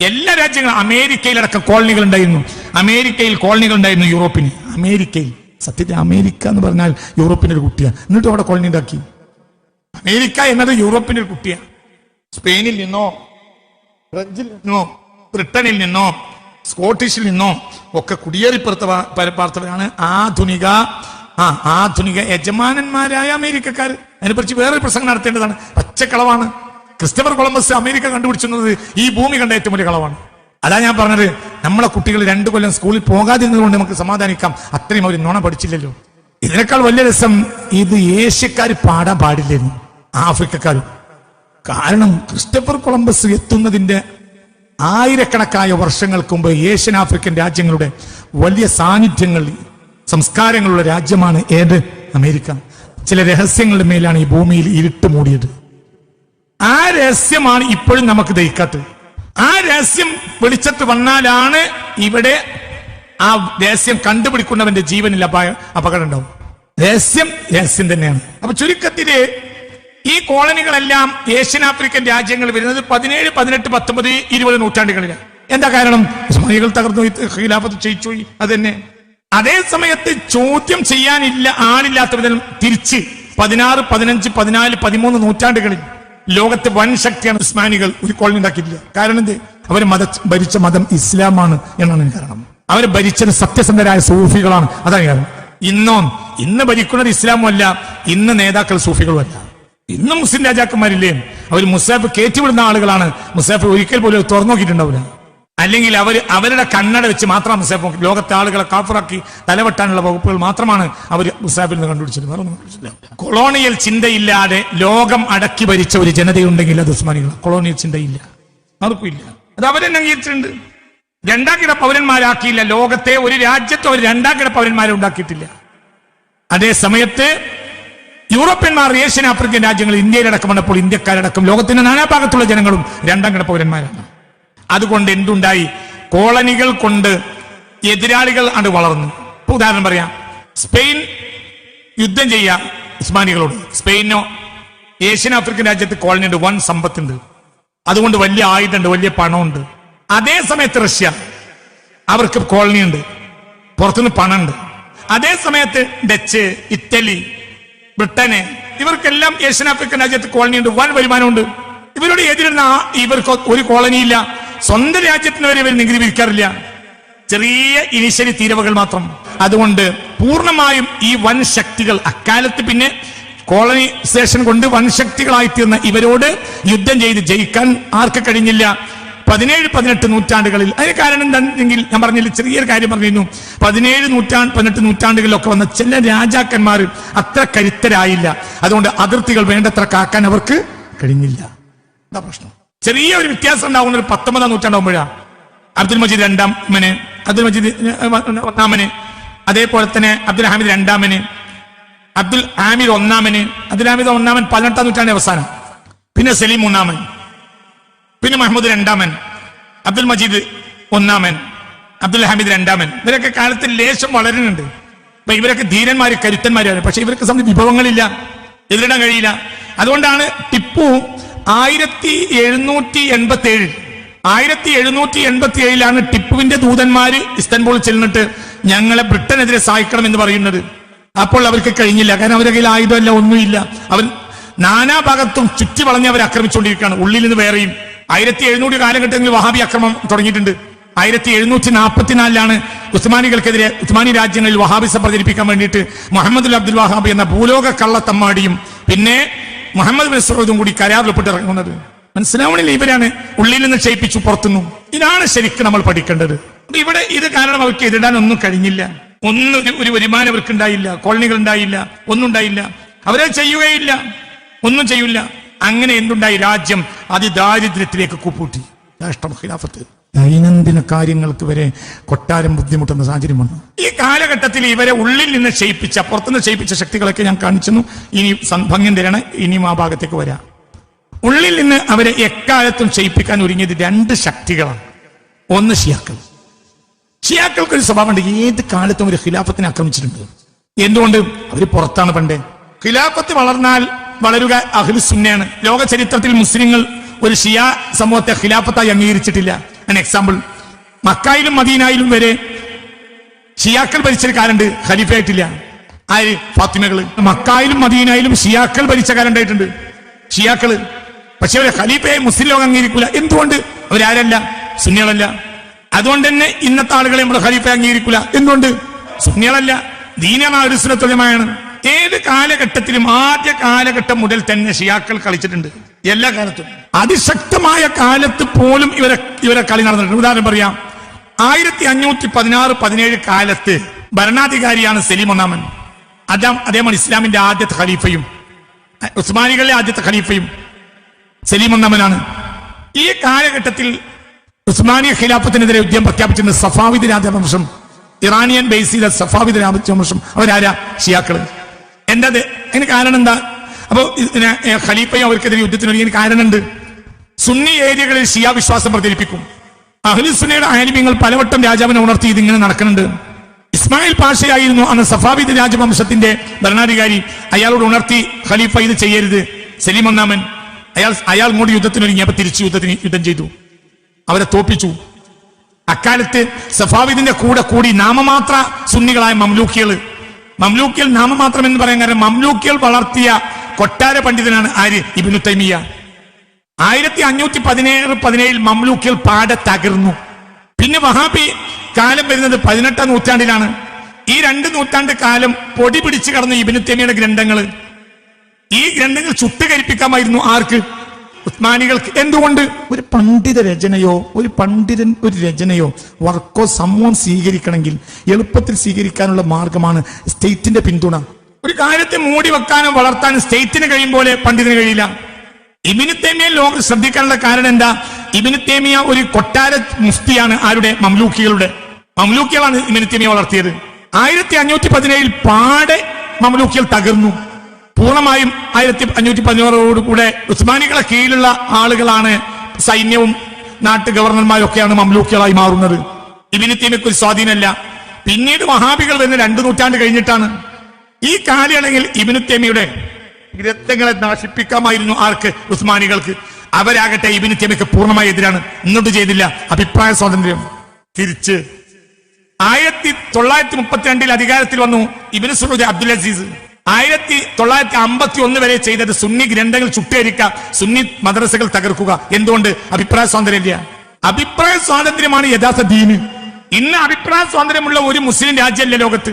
എല്ലാ രാജ്യങ്ങളും, അമേരിക്കയിലടക്കം കോളനികൾ ഉണ്ടായിരുന്നു. അമേരിക്കയിൽ കോളനികൾ ഉണ്ടായിരുന്നു യൂറോപ്പിന്. അമേരിക്കയിൽ സത്യത്തിൽ അമേരിക്ക എന്ന് പറഞ്ഞാൽ യൂറോപ്പിന്റെ ഒരു കുട്ടിയാണ്. എന്നിട്ടും അവിടെ കോളനി ഉണ്ടാക്കി. അമേരിക്ക എന്നത് യൂറോപ്പിന്റെ ഒരു കുട്ടിയാണ്. സ്പെയിനിൽ നിന്നോ ഫ്രഞ്ചിൽ നിന്നോ ബ്രിട്ടനിൽ നിന്നോ സ്കോട്ടിഷിൽ നിന്നോ ഒക്കെ കുടിയേറി പാർത്തവരാണ് ആധുനിക യജമാനന്മാരായ അമേരിക്കക്കാർ. അതിനെക്കുറിച്ച് വേറൊരു പ്രസംഗം നടത്തേണ്ടതാണ്. പച്ചക്കളവാണ്. ക്രിസ്റ്റഫർ കൊളംബസ് അമേരിക്ക കണ്ടുപിടിച്ചത് ഈ ഭൂമി കണ്ട ഏറ്റവും വലിയ കളവാണ്. അതാ ഞാൻ പറഞ്ഞത്, നമ്മളെ കുട്ടികൾ 2 കൊല്ലം സ്കൂളിൽ പോകാതിരുന്നതുകൊണ്ട് നമുക്ക് സമാധാനിക്കാം. അത്രയും അവർ നുണ പഠിച്ചില്ലല്ലോ. ഇതിനേക്കാൾ വലിയ രസം, ഇത് ഏഷ്യക്കാർ പാടാൻ പാടില്ലായിരുന്നു, ആഫ്രിക്കക്കാരും. കാരണം ക്രിസ്റ്റഫർ കൊളംബസ് എത്തുന്നതിന്റെ ആയിരക്കണക്കായ വർഷങ്ങൾക്ക് മുമ്പ് ഏഷ്യൻ ആഫ്രിക്കൻ രാജ്യങ്ങളുടെ വലിയ സാന്നിധ്യങ്ങൾ, സംസ്കാരങ്ങളുള്ള രാജ്യമാണ് ഏത്? അമേരിക്ക. ചില രഹസ്യങ്ങളുടെ മേലാണ് ഈ ഭൂമിയിൽ ഇരുട്ട് മൂടിയത്. ആ രഹസ്യമാണ് ഇപ്പോഴും നമുക്ക് ദഹിക്കാത്തത്. ആ രഹസ്യം വെളിച്ചത്ത് വന്നാലാണ് ഇവിടെ ആ രഹസ്യം കണ്ടുപിടിക്കുന്നവന്റെ ജീവനിൽ അപകടം ഉണ്ടാവും. രഹസ്യം തന്നെയാണ്. അപ്പൊ ചുരുക്കത്തില് ഈ കോളനികളെല്ലാം ഏഷ്യൻ ആഫ്രിക്കൻ രാജ്യങ്ങൾ വരുന്നത് 17, 18, 19, 20 നൂറ്റാണ്ടുകളിലാണ്. എന്താ കാരണം? ഉസ്മാനികൾ തകർന്നു, ഖിലാഫത്ത് ചെയ്യിച്ചു. അത് തന്നെ. അതേ സമയത്ത് ചോദ്യം ചെയ്യാനില്ല ആളില്ലാത്ത വിധം തിരിച്ച് 16, 15, 14, 13 നൂറ്റാണ്ടുകളിൽ ലോകത്തെ വൻ ശക്തിയാണ് ഉസ്മാനികൾ. ഒരു കോളനി ഉണ്ടാക്കിയിട്ടില്ല. കാരണം എന്ത്? അവർ ഭരിച്ച മതം ഇസ്ലാമാണ് എന്നാണ് കാരണം. അവരെ ഭരിച്ചത് സത്യസന്ധരായ സൂഫികളാണ്. അതാണ് കാരണം. ഇന്ന് ഭരിക്കുന്നത് ഇസ്ലാമുമല്ല, ഇന്ന് നേതാക്കൾ സൂഫികളും അല്ല. ഇന്നും മുസ്ലിം രാജാക്കന്മാരില്ലേ, അവർ മുസാഫ് കയറ്റിവിടുന്ന ആളുകളാണ്. മുസാഫ് ഒരിക്കൽ പോലും തുറന്നു നോക്കിയിട്ടുണ്ടാവില്ല. അല്ലെങ്കിൽ അവരുടെ കണ്ണട വെച്ച് മാത്രം മുസാഫ് നോക്കി. ലോകത്തെ ആളുകളെ കാഫറാക്കി തലവെട്ടാനുള്ള വകുപ്പുകൾ മാത്രമാണ് അവർ മുസാഫിൽ നിന്ന് കണ്ടുപിടിച്ചത്. വേറെ ഒന്നും കണ്ടുപിടിച്ചില്ല. കൊളോണിയൽ ചിന്തയില്ലാതെ ലോകം അടക്കി ഭരിച്ച ഒരു ജനതയുണ്ടെങ്കിൽ അത് ഉസ്മാനികൾ. കൊളോണിയൽ ചിന്തയില്ല, ആർക്കും ഇല്ല. അത് അവരെന്നെ അംഗീകരിച്ചിട്ടുണ്ട്. 2ാം കിട പൗരന്മാരാക്കിയില്ല. ലോകത്തെ ഒരു രാജ്യത്ത് അവർ 2ാം കിട പൗരന്മാരെ ഉണ്ടാക്കിയിട്ടില്ല. അതേ സമയത്ത് യൂറോപ്യന്മാർ ഏഷ്യൻ ആഫ്രിക്കൻ രാജ്യങ്ങൾ ഇന്ത്യയിലടക്കം വന്നപ്പോൾ ഇന്ത്യക്കാരടക്കം ലോകത്തിന്റെ നാനാഭാഗത്തുള്ള ജനങ്ങളും 2ാം കിട പൗരന്മാരാണ്. അതുകൊണ്ട് എന്തുണ്ടായി? കോളനികൾ കൊണ്ട് എതിരാളികൾ ആണ് വളർന്നു. ഇപ്പൊ ഉദാഹരണം പറയാം, സ്പെയിൻ യുദ്ധം ചെയ്യാം ഉസ്മാനികളോട്. സ്പെയിനോ ഏഷ്യൻ ആഫ്രിക്കൻ രാജ്യത്ത് കോളനി ഉണ്ട്, വൻ സമ്പത്തുണ്ട്, അതുകൊണ്ട് വലിയ ആയുധമുണ്ട്, വലിയ പണമുണ്ട്. അതേ സമയത്ത് റഷ്യ, അവർക്ക് കോളനി ഉണ്ട്, പുറത്തുനിന്ന് പണമുണ്ട്. അതേ സമയത്ത് ഡച്ച്, ഇറ്റലി, ബ്രിട്ടന്, ഇവർക്കെല്ലാം ഏഷ്യൻ ആഫ്രിക്കൻ രാജ്യത്ത് കോളനി ഉണ്ട്, വൻ വരുമാനമുണ്ട്. ഇവരോട് എതിരുന്ന ഇവർക്ക് ഒരു കോളനിയില്ല. സ്വന്തം രാജ്യത്തിന് വരെ ഇവർ നികുതി പിരിക്കാറില്ല. ചെറിയ ഇനിഷ്യലി തീരവുകൾ മാത്രം. അതുകൊണ്ട് പൂർണ്ണമായും ഈ വൻ ശക്തികൾ അക്കാലത്ത് പിന്നെ കോളനൈസേഷൻ കൊണ്ട് വൻ ശക്തികളായി തീർന്ന ഇവരോട് യുദ്ധം ചെയ്ത് ജയിക്കാൻ ആർക്ക് കഴിഞ്ഞില്ല 17-18 നൂറ്റാണ്ടുകളിൽ. അതിന് കാരണം എന്താണെങ്കിൽ ഞാൻ പറഞ്ഞില്ല, ചെറിയൊരു കാര്യം പറഞ്ഞിരുന്നു. 17-18 നൂറ്റാണ്ടുകളിലൊക്കെ വന്ന ചില രാജാക്കന്മാർ അത്ര കരുത്തരായില്ല. അതുകൊണ്ട് അതിർത്തികൾ വേണ്ടത്ര കാക്കാൻ അവർക്ക് കഴിഞ്ഞില്ല. എന്താ പ്രശ്നം? ചെറിയ ഒരു വ്യത്യാസം ഉണ്ടാവുന്ന ഒരു 19-ആം നൂറ്റാണ്ടാവുമ്പോഴാണ് അബ്ദുൽ മജീദ് രണ്ടാമന്, അബ്ദുൽ മജീദ് ഒന്നാമന്, അതേപോലെ തന്നെ അബ്ദുൽ ഹാമിദ് രണ്ടാമന്, അബ്ദുൽ ആമിർ ഒന്നാമന്, അബ്ദുൽ ഹാമിദ് ഒന്നാമൻ 18-ആം നൂറ്റാണ്ട് അവസാനം, പിന്നെ സലീം ഒന്നാമൻ, പിന്നെ മഹമ്മൂദ് രണ്ടാമൻ, അബ്ദുൽ മജീദ് ഒന്നാമൻ, അബ്ദുൽ ഹാമിദ് രണ്ടാമൻ. ഇവരൊക്കെ കാലത്ത് ലേശം വളരുന്നുണ്ട്. അപ്പൊ ഇവരൊക്കെ ധീരന്മാര് കരുത്തന്മാരാണ്. പക്ഷെ ഇവർക്ക് സംബന്ധിച്ച് വിഭവങ്ങളില്ല, എതിരിടാൻ കഴിയില്ല. അതുകൊണ്ടാണ് ടിപ്പു 1787 ടിപ്പുവിന്റെ ദൂതന്മാര് ഇസ്താൻബുളിൽ ചെന്നിട്ട് ഞങ്ങളെ ബ്രിട്ടനെതിരെ സഹായിക്കണം എന്ന് പറയുന്നത്. അപ്പോൾ അവർക്ക് കഴിഞ്ഞില്ല. കാരണം അവരുടെ കയ്യിൽ ആയുധമല്ല, ഒന്നുമില്ല. അവൻ നാനാഭാഗത്തും ചുറ്റി വളഞ്ഞ് അവർ ആക്രമിച്ചുകൊണ്ടിരിക്കുകയാണ്. ഉള്ളിൽ നിന്ന് വേറെയും 1700 കാലഘട്ടങ്ങളിൽ വഹാബി ആക്രമണം തുടങ്ങിയിട്ടുണ്ട്. 1744 ഉസ്മാനികൾക്കെതിരെ ഉസ്മാനി രാജ്യങ്ങളിൽ വഹാബിസം പ്രചരിപ്പിക്കാൻ വേണ്ടിയിട്ട് മുഹമ്മദ് അബ്ദുൽ വഹാബ് എന്ന ഭൂലോക കള്ളത്തമ്മാടിയും പിന്നെ മുഹമ്മദ് ബിൻ സഊദും കൂടി കരാറിൽപ്പെട്ട് ഇറങ്ങുന്നത്. മനസ്സിലാവണില്ല? ഇവരാണ് ഉള്ളിൽ നിന്ന് ക്ഷയിപ്പിച്ചു പുറത്തുനിന്നും. ഇതാണ് ശരിക്കും നമ്മൾ പഠിക്കേണ്ടത്. ഇവിടെ ഇത് കാരണം അവർക്ക് എതിരാൻ ഒന്നും കഴിഞ്ഞില്ല. ഒരു വരുമാനം അവർക്ക് ഉണ്ടായില്ല, കോളനികൾ ഉണ്ടായില്ല, ഒന്നും ഉണ്ടായില്ല. അവരെ ചെയ്യുകയില്ല, ഒന്നും ചെയ്യില്ല. അങ്ങനെ എന്തുണ്ടായി? രാജ്യം അതിദാരിദ്ര്യത്തിലേക്ക് കൂപ്പൂട്ടി. രാഷ്ട്രം ഖിലാഫത്ത് ദൈനംദിന കാര്യങ്ങൾക്ക് വരെ കൊട്ടാരം ബുദ്ധിമുട്ടുന്ന സാഹചര്യം വന്നു. ഈ കാലഘട്ടത്തിൽ ഇവരെ ഉള്ളിൽ നിന്ന് ക്ഷയിപ്പിച്ച, പുറത്തുനിന്ന് ക്ഷയിപ്പിച്ച ശക്തികളൊക്കെ ഞാൻ കാണിച്ചു. ഇനി ഭംഗ്യം തരണം, ഇനിയും ആ ഭാഗത്തേക്ക് വരാം. ഉള്ളിൽ നിന്ന് അവരെ എക്കാലത്തും ക്ഷയിപ്പിക്കാൻ ഒരുങ്ങിയത് 2 ശക്തികളാണ്. ഒന്ന് ഷിയാക്കൾ. ഷിയാക്കൾക്ക് ഒരു സ്വഭാവമുണ്ട്, ഏത് കാലത്തും ഒരു ഖിലാഫത്തിനെ ആക്രമിച്ചിട്ടുണ്ട്. എന്തുകൊണ്ട്? അവർ പുറത്താണ് പണ്ടേ. ഖിലാഫത്ത് വളർന്നാൽ വളരുക അഹ്ലു സുന്നയാണ്. ലോക ചരിത്രത്തിൽ മുസ്ലിങ്ങൾ ഒരു ഷിയ സമൂഹത്തെ ഖിലാഫത്തായി അംഗീകരിച്ചിട്ടില്ല. എക്സാമ്പിൾ, മക്കായിലും മദീനായിലും വരെ ഷിയാക്കൾ ഭരിച്ചൊരു കാലുണ്ട്, ഖലീഫയായിട്ടില്ല. ആര്? ഫാത്തിമകള്. മക്കായിലും മദീനായിലും ഷിയാക്കൾ ഭരിച്ച കാലം ഉണ്ടായിട്ടുണ്ട്, ഷിയാക്കള്. പക്ഷെ അവരെ ഖലീഫയെ മുസ്ലിം ലോകം അംഗീകരിക്കൂല. എന്തുകൊണ്ട്? അവരാരല്ല? സുന്നികളല്ല. അതുകൊണ്ട് തന്നെ ഇന്നത്തെ ആളുകളെ നമ്മുടെ ഖലീഫയെ അംഗീകരിക്കൂല. എന്തുകൊണ്ട്? സുന്നികളല്ല, ദീനാണ്, ഒരു സുന്നത്തുലമാണ്. ഏത് കാലഘട്ടത്തിലും ആദ്യ കാലഘട്ടം മുതൽ തന്നെ ഷിയാക്കൾ കളിച്ചിട്ടുണ്ട്. എല്ലാ കാലത്തും അതിശക്തമായ കാലത്ത് പോലും ഇവരെ കളി നടന്നിട്ടുണ്ട്. ഉദാഹരണം പറയാം, 1516-17 കാലത്ത് ഭരണാധികാരിയാണ് സലീം ഒന്നാമൻ. അദ്ദേഹമാണ് ഇസ്ലാമിന്റെ ആദ്യത്തെ ഖലീഫയും ഉസ്മാനികളിലെ ആദ്യത്തെ ഖലീഫയും സലീം ഒന്നാമനാണ്. ഈ കാലഘട്ടത്തിൽ ഉസ്മാനിയ ഖിലാഫത്തിനെതിരെ യുദ്ധം പ്രഖ്യാപിച്ചിരുന്ന സഫാവിദ് രാജവംശം, ഇറാനിയൻ ബേസ് ചെയ്ത സഫാവിദ് രാജവംശം. അവരാരാ? ഷിയാക്കള്. എന്താ അതിന് കാരണം? എന്താ? അപ്പൊ ഖലീഫയും അവർക്കെതിരെ യുദ്ധത്തിനൊരുങ്ങിയ കാരണമുണ്ട്. സുന്നി ഏരിയകളിൽ ഷിയ വിശ്വാസം പ്രചരിപ്പിക്കും. അഹ്ലു സുന്നയുടെ ആലിമീങ്ങൾ പലവട്ടം രാജാവിനെ ഉണർത്തി ഇതിങ്ങനെ നടക്കുന്നുണ്ട്. ഇസ്മായിൽ പാഷയായിരുന്നു അന്ന് സഫാവിദ് രാജവംശത്തിന്റെ ഭരണാധികാരി. അയാളോട് ഉണർത്തി, ഖലീഫ ഇത് ചെയ്യരുത്. സലീം ഒന്നാമൻ അയാൾ കൂടി യുദ്ധത്തിനൊരുങ്ങിയപ്പോ തിരിച്ചു യുദ്ധം ചെയ്തു, അവരെ തോപ്പിച്ചു. അക്കാലത്ത് സഫാവിദിന്റെ കൂടെ കൂടി നാമമാത്ര സുന്നികളായ മംലൂക്കികൾ നാമമാത്രം എന്ന് പറയാൻ കാരണം മംലൂക്കികൾ വളർത്തിയ കൊട്ടാര പണ്ഡിതനാണ് ആര്? ഇബ്നു തൈമിയ്യ. 1517 മംലൂക്കികൾ പാടെ തകർന്നു. പിന്നെ വഹാബി കാലം വരുന്നത് 18-ാം നൂറ്റാണ്ടിലാണ്. ഈ 2 നൂറ്റാണ്ട് കാലം പൊടി പിടിച്ചു കടന്നു ഇബ്നു തൈമിയ്യയുടെ ഗ്രന്ഥങ്ങൾ. ഈ ഗ്രന്ഥങ്ങൾ ചുട്ടുകരിപ്പിക്കാമായിരുന്നു ആർക്ക്? ഉസ്മാനികൾക്ക്. എന്തുകൊണ്ട്? ഒരു പണ്ഡിത രചനയോ ഒരു രചനയോ വർക്കോ സമൂഹം സ്വീകരിക്കണമെങ്കിൽ എളുപ്പത്തിൽ സ്വീകരിക്കാനുള്ള മാർഗമാണ് സ്റ്റേറ്റിന്റെ പിന്തുണ. ഒരു കാര്യത്തെ മൂടി വെക്കാനോ വളർത്താനും സ്റ്റേറ്റിന് കഴിയും പോലെ പണ്ഡിതന് കഴിയില്ല. ഇബ്നു തൈമിയ്യ ലോകം ശ്രദ്ധിക്കാനുള്ള കാരണം എന്താ? ഇബ്നു തൈമിയ്യ ഒരു കൊട്ടാര മുഫ്തിയാണ്. ആരുടെ? മംലൂക്കികളാണ് ഇബ്നു തൈമിയ്യ വളർത്തിയത്. 1517 പാടെ മംലൂക്കികൾ തകർന്നു. പൂർണ്ണമായും 1516 കൂടെ ഉസ്മാനികളെ കീഴിലുള്ള ആളുകളാണ്, സൈന്യവും നാട്ടു ഗവർണർമാരൊക്കെയാണ് മംലൂക്കികളായി മാറുന്നത്. ഇബ്നു തൈമിയ്യക്ക് ഒരു സ്വാധീനമല്ല. പിന്നീട് വഹാബികൾ വരുന്ന 2 നൂറ്റാണ്ട് കഴിഞ്ഞിട്ടാണ്. ഈ കാലയളവിൽ ഇബ്നു തൈമിയ്യയുടെ ഗ്രന്ഥങ്ങളെ നശിപ്പിക്കാമായിരുന്നു ആർക്ക്? ഉസ്മാനികൾക്ക്. അവരാകട്ടെ ഇബ്നു തൈമിയ്യക്ക് പൂർണ്ണമായി എതിരാണ്. എന്നിട്ട് ചെയ്തില്ല. അഭിപ്രായ സ്വാതന്ത്ര്യം. തിരിച്ച് 1932 അധികാരത്തിൽ വന്നു ഇബ്നു സഊദ് അബ്ദുൽ അസീസ്. 1951 വരെ ചെയ്തത് സുന്നി ഗ്രന്ഥങ്ങൾ ചുട്ടേരിക്കുക, സുന്നി മദ്രസകൾ തകർക്കുക. എന്തുകൊണ്ട്? അഭിപ്രായ സ്വാതന്ത്ര്യമില്ല. അഭിപ്രായ സ്വാതന്ത്ര്യമാണ് യഥാർത്ഥ ദീന്. ഇന്ന് അഭിപ്രായ സ്വാതന്ത്ര്യമുള്ള ഒരു മുസ്ലിം രാജ്യമല്ല ലോകത്ത്.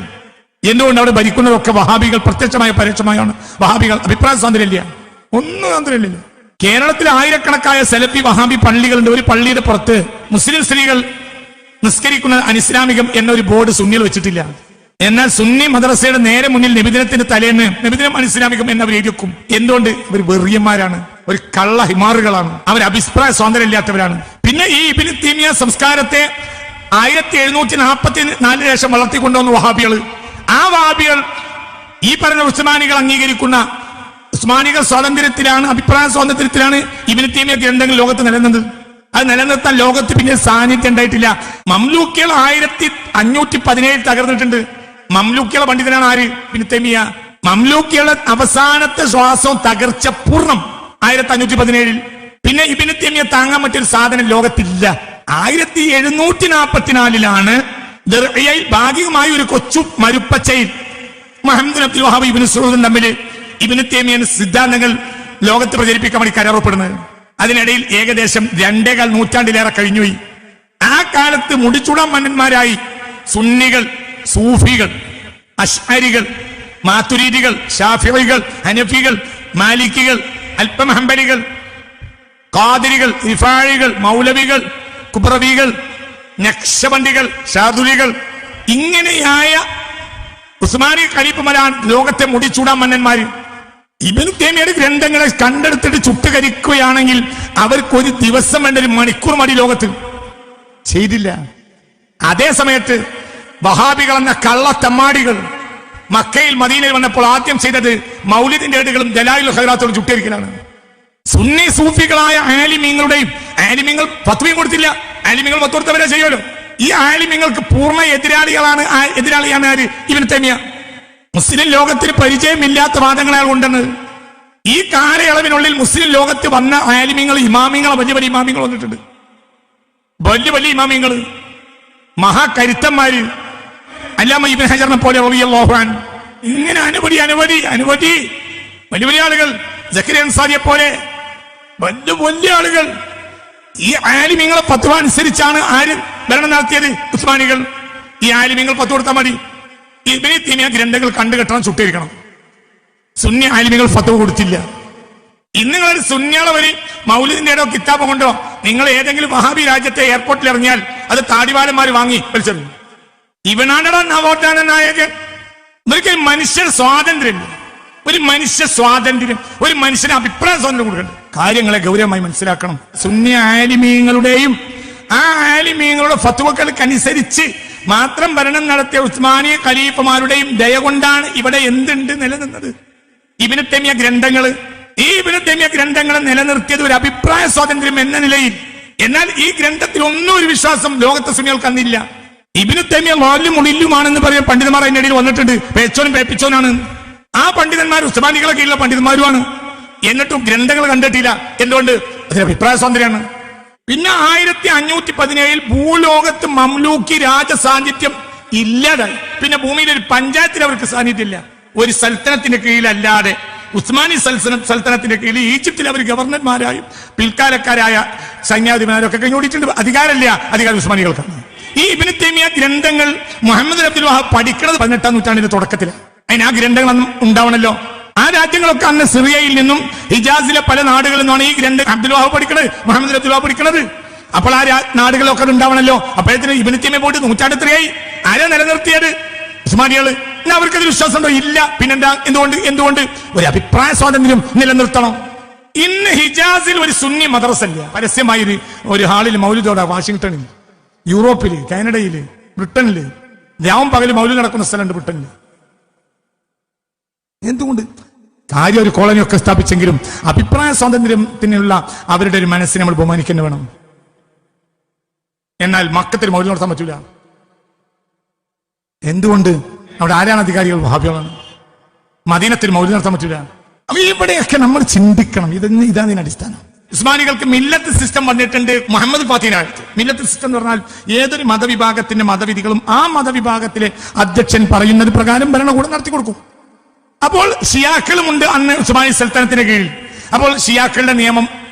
എന്തുകൊണ്ട്? അവിടെ ഭരിക്കുന്നതൊക്കെ വഹാബികൾ, പ്രത്യക്ഷമായ പരോക്ഷമായാണ് വഹാബികൾ. അഭിപ്രായ സ്വാതന്ത്ര്യമില്ല, ഒന്നും സ്വാതന്ത്ര്യമില്ല. കേരളത്തിൽ ആയിരക്കണക്കായ സലഫി വഹാബി പള്ളികളുണ്ട്. ഒരു പള്ളിയുടെ പുറത്ത് മുസ്ലിം സ്ത്രീകൾ നിസ്കരിക്കുന്ന അനിസ്ലാമികം എന്നൊരു ബോർഡ് സുന്നിയിൽ വെച്ചിട്ടില്ല. എന്നാൽ സുന്നി മദ്രസയുടെ നേരെ മുന്നിൽ നബിദിനത്തിന്റെ തലേന്ന് നബിദിനം അനിസ്ലാമികം എന്നവർ എഴുതിക്കും. എന്തുകൊണ്ട്? ഇവർ വെറിയന്മാരാണ്, ഒരു കള്ള ഹിമാറുകളാണ്, അവർ അഭിപ്രായ സ്വാതന്ത്ര്യം ഇല്ലാത്തവരാണ്. പിന്നെ ഈ ഇബ്നു തൈമിയ്യ സംസ്കാരത്തെ 1744 ശേഷം വളർത്തിക്കൊണ്ടുവന്ന വഹാബികൾ, ആ വഹാബികൾ ഈ പറഞ്ഞ ഉസ്മാനികൾ അംഗീകരിക്കുന്ന ഉസ്മാനികൾ സ്വാതന്ത്ര്യത്തിലാണ്, അഭിപ്രായ സ്വാതന്ത്ര്യത്തിലാണ് ഇബ്നു തൈമിയ്യ ഗ്രന്ഥങ്ങൾ ലോകത്ത് നിലനിന്നത്. അത് നിലനിർത്താൻ ലോകത്ത് പിന്നെ സാന്നിധ്യം ഉണ്ടായിട്ടില്ല. മംലൂക്കികൾ 1517 തകർന്നിട്ടുണ്ട്. മംലൂക്കികളെ പണ്ഡിതനാണ് ആര്? ഇബ്നു തൈമിയ്യ. മംലൂക്കികളുടെ അവസാനത്തെ ശ്വാസവും തകർച്ച പൂർണ്ണം 1517. പിന്നെ ഇബ്നു തൈമിയ്യ താങ്ങാൻ പറ്റിയൊരു സാധനം ലോകത്തില്ല. 1744 ദർഇയയിൽ ഭാഗികമായി ഒരു കൊച്ചു മരുപ്പച്ചയിൽ മുഹമ്മദ് അബ്ദുൽ വഹാബ് ഇബ്നു സഊദും തമ്മിൽ ഇബ്നു തൈമിയ്യയുടെ സിദ്ധാന്തങ്ങൾ ലോകത്ത് പ്രചരിപ്പിക്കാൻ വേണ്ടി കരാറപ്പെടുന്നത്. അതിനിടയിൽ ഏകദേശം 2.25 നൂറ്റാണ്ടിലേറെ കഴിഞ്ഞുപോയി. ആ കാലത്ത് മുടിച്ചുടാൻ മന്നന്മാരായി സുന്നികൾ, സൂഫികൾ, അശ്അരികൾ, മാതുരീദികൾ, ഷാഫിഈകൾ, ഹനഫികൾ, മാലിക്കികൾ, അല്പം ഹംബലികൾ, ഖാദിരികൾ, റിഫാഇകൾ, മൗലവികൾ, കുബ്രവികൾ, നക്ഷബന്ദികൾ, ഷാദുലികൾ, ഇങ്ങനെയായ ഉസ്മാനി ഖലീഫമാരാണ് ലോകത്തെ മുടിച്ചൂടാൻ മന്നന്മാര്. ഇബ്നു തൈമിയ്യയുടെ ഗ്രന്ഥങ്ങളെ കണ്ടെടുത്തിട്ട് ചുട്ടുകരിക്കുകയാണെങ്കിൽ അവർക്കൊരു ദിവസം വേണ്ട, ഒരു മണിക്കൂർ മതി ലോകത്ത്. ചെയ്തില്ല. അതേ സമയത്ത് വഹാബികൾ എന്ന കള്ളത്തമ്മാടികൾ മക്കയിൽ മദീനയിൽ വന്നപ്പോൾ ആദ്യം ചെയ്തത് മൗലിദിന്റെ ഏടുകളും ദലായിലുൽ ഖൈറാത്തുകളും ചുട്ടരിക്കലാണ്. സുന്നി സൂഫികളായ ആലിമീങ്ങളുടെയും, ആലിമീങ്ങൾ ഫത്വയും കൊടുത്തില്ല, ആലിമീങ്ങൾ ഫത്വ കൊടുത്തവരെ ചെയ്യുമല്ലോ. ഈ ആലിമീങ്ങൾക്ക് പൂർണ്ണ എതിരാളിയാണ് ആര്? ഇബ്നു തൈമിയ്യ. മുസ്ലിം ലോകത്തിന് പരിചയമില്ലാത്ത വാദങ്ങൾ അയാൾ കൊണ്ടെന്ന്. ഈ കാലയളവിനുള്ളിൽ മുസ്ലിം ലോകത്ത് വന്ന ആലിമീങ്ങൾ, ഇമാമിങ്ങളെ വലിയ വലിയ ഇമാമിങ്ങൾ വന്നിട്ടുണ്ട്. വലിയ വലിയ ഇമാമിങ്ങൾ, മഹാകരുത്തന്മാര്, അല്ലാമ ഇബ്നു ഹജറിനെ പോലെ റളിയല്ലാഹു അൻഹു, ഇങ്ങനെ അനവധി വലിയ വലിയ ആളുകൾ, സക്കരിയ അൻസാരിയെ പോലെ വലിയ വലിയ ആളുകൾ. ഈ ആലിമീങ്ങളെ ഫത്വ അനുസരിച്ചാണ് ആര് ഭരണം നടത്തിയത്? ഉസ്മാനികൾ. ഈ ആലിമീങ്ങൾ ഫത്വ കൊടുത്താൽ മതി. ഇബ്നു തൈമിയ്യ ഗ്രന്ഥങ്ങൾ കണ്ടുകെട്ടണം, ചുട്ടിരിക്കണം. സുന്നി ആലിമീങ്ങൾ ഫത്വ കൊടുത്തില്ല. ഇന്ന് നിങ്ങളൊരു സുന്നികളെ വരി മൗലിദിന്റെ ഏതോ കിതാബ് കൊണ്ടോ നിങ്ങൾ ഏതെങ്കിലും വഹാബി രാജ്യത്തെ എയർപോർട്ടിൽ ഇറങ്ങിയാൽ അത് താടിവാലന്മാർ വാങ്ങി വലിച്ചെറിയും. ഇവനാണടാ നവോത്ഥാന നായകൻ. ഒരിക്കലും മനുഷ്യർ സ്വാതന്ത്ര്യം, ഒരു മനുഷ്യ സ്വാതന്ത്ര്യം, ഒരു മനുഷ്യന് അഭിപ്രായ സ്വാതന്ത്ര്യം കൊടുക്കണം. കാര്യങ്ങളെ ഗൗരവമായി മനസ്സിലാക്കണം. സുന്നി ആലിമീങ്ങളുടെയും ആ ആലിമീങ്ങളുടെ ഫത്വകൾക്കനുസരിച്ച് മാത്രം ഭരണം നടത്തിയ ഉസ്മാനി ഖലീഫമാരുടെയും ദയ കൊണ്ടാണ് ഇവിടെ എന്തുണ്ട് നിലനിന്നത്. ഇബ്നു തൈമിയ്യ ഗ്രന്ഥങ്ങൾ, ഈ ഇബ്നു തൈമിയ്യ ഗ്രന്ഥങ്ങൾ നിലനിർത്തിയത് ഒരു അഭിപ്രായ സ്വാതന്ത്ര്യം എന്ന നിലയിൽ. എന്നാൽ ഈ ഗ്രന്ഥത്തിൽ ഒന്നും ഒരു വിശ്വാസം ലോകത്തെ സുന്നികൾക്ക് അന്നില്ല. ഇബ്നു തൈമിയ്യ വാലും മുളില്ലുമാണെന്ന് പറയാൻ പണ്ഡിതന്മാർ അതിന്റെ ഇടയിൽ വന്നിട്ടുണ്ട്. പേച്ചോനും പേപ്പിച്ചോനാണ്. ആ പണ്ഡിതന്മാർ ഉസ്മാനികളെ കീഴിലുള്ള പണ്ഡിതന്മാരുമാണ്. എന്നിട്ടും ഗ്രന്ഥങ്ങൾ കണ്ടിട്ടില്ല. എന്തുകൊണ്ട്? അതിന് അഭിപ്രായ സ്വാതന്ത്ര്യമാണ്. പിന്നെ 1517 ഭൂലോകത്ത് മംലൂക്കി രാജസാന്നിധ്യം ഇല്ലാതായി. പിന്നെ ഭൂമിയിൽ ഒരു പഞ്ചായത്തിൽ അവർക്ക് സാന്നിധ്യമില്ല. ഒരു സൽത്തനത്തിന്റെ കീഴിലല്ലാതെ ഉസ്മാനി സൽത്തനത്തിന്റെ കീഴിൽ ഈജിപ്തിൽ അവർ ഗവർണർമാരായും പിൽക്കാലക്കാരായ സൈന്യാധിപന്മാരും ഒക്കെ കഴിഞ്ഞോടിയിട്ടുണ്ട്. അധികാരം ഉസ്മാനികൾക്കാണ്. ഈ ഇബ്നു തൈമിയ്യ ഗ്രന്ഥങ്ങൾ മുഹമ്മദ് അബ്ദുൽ വഹാബ് പഠിക്കുന്നത് 18-ാം നൂറ്റാണ്ടിന്റെ തുടക്കത്തിൽ. അതിന് ആ ഗ്രന്ഥങ്ങൾ ഉണ്ടാവണല്ലോ. ആ രാജ്യങ്ങളൊക്കെ അന്ന് സിറിയയിൽ നിന്നും ഹിജാസിലെ പല നാടുകളിൽ നിന്നാണ് ഈ ഗ്രന്ഥം അബ്ദുൽ വഹാബ് പഠിക്കുന്നത്, മുഹമ്മദ് അബ്ദുൽ വഹാബ് പഠിക്കുന്നത്. അപ്പോൾ ആ നാടുകളിലൊക്കെ അത് ഉണ്ടാവണല്ലോ. അപ്പോഴത്തേന് ഇബ്നു തൈമിയ്യ പോയിട്ട് നൂറ്റാണ്ടെത്രയായി? ആരാ നിലനിർത്തിയത്? ഉസ്മാനികള്. അവർക്കത് വിശ്വാസമുണ്ടോ? ഇല്ല. പിന്നെന്താ? എന്തുകൊണ്ട്? ഒരു അഭിപ്രായ സ്വാതന്ത്ര്യം നിലനിർത്തണം. ഇന്ന് ഹിജാസിൽ ഒരു സുന്നി മദ്രസ ഇല്ല. പരസ്യമായി ഒരു ഹാളിൽ മൗലിദോടെ വാഷിംഗ്ടണിൽ, യൂറോപ്പില്, കാനഡയില്, ബ്രിട്ടനില് രാവും പകല് മൗലിദ് നടക്കുന്ന സ്ഥലമുണ്ട് ബ്രിട്ടനിൽ. എന്തുകൊണ്ട്? കാര്യം ഒരു കോളനിയൊക്കെ സ്ഥാപിച്ചെങ്കിലും അഭിപ്രായ സ്വാതന്ത്ര്യത്തിനുള്ള അവരുടെ ഒരു മനസ്സിനെ നമ്മൾ ബഹുമാനിക്കുന്നു വേണം. എന്നാൽ മക്കത്തിൽ മൗലിദ് നടത്താൻ പറ്റൂല. എന്തുകൊണ്ട്? അവിടെ ആരാണ് അധികാരികൾ? വഹാബികളാണ്. മദീനത്തിൽ മൗലിദ് നടത്താൻ പറ്റൂല. അപ്പൊ ഇവിടെയൊക്കെ നമ്മൾ ചിന്തിക്കണം. ഇതാണ് ഇതിന്റെ അടിസ്ഥാനം. ഉസ്മാനികൾക്ക് മില്ലത്ത് സിസ്റ്റം വന്നിട്ടുണ്ട് മുഹമ്മദ് ഫാത്തിഹായിട്ട്. മില്ലത്ത് സിസ്റ്റം എന്ന് പറഞ്ഞാൽ ഏതൊരു മതവിഭാഗത്തിന്റെ മതവിധികളും ആ മതവിഭാഗത്തിലെ അധ്യക്ഷൻ പറയുന്നത് പ്രകാരം ഭരണകൂടം നടത്തി കൊടുക്കും. അപ്പോൾ ഷിയാക്കളുമുണ്ട് അന്ന് ഉസ്മാനി സൽത്തനത്തിന് കീഴിൽ. അപ്പോൾ ഷിയാക്കളുടെ നിയമം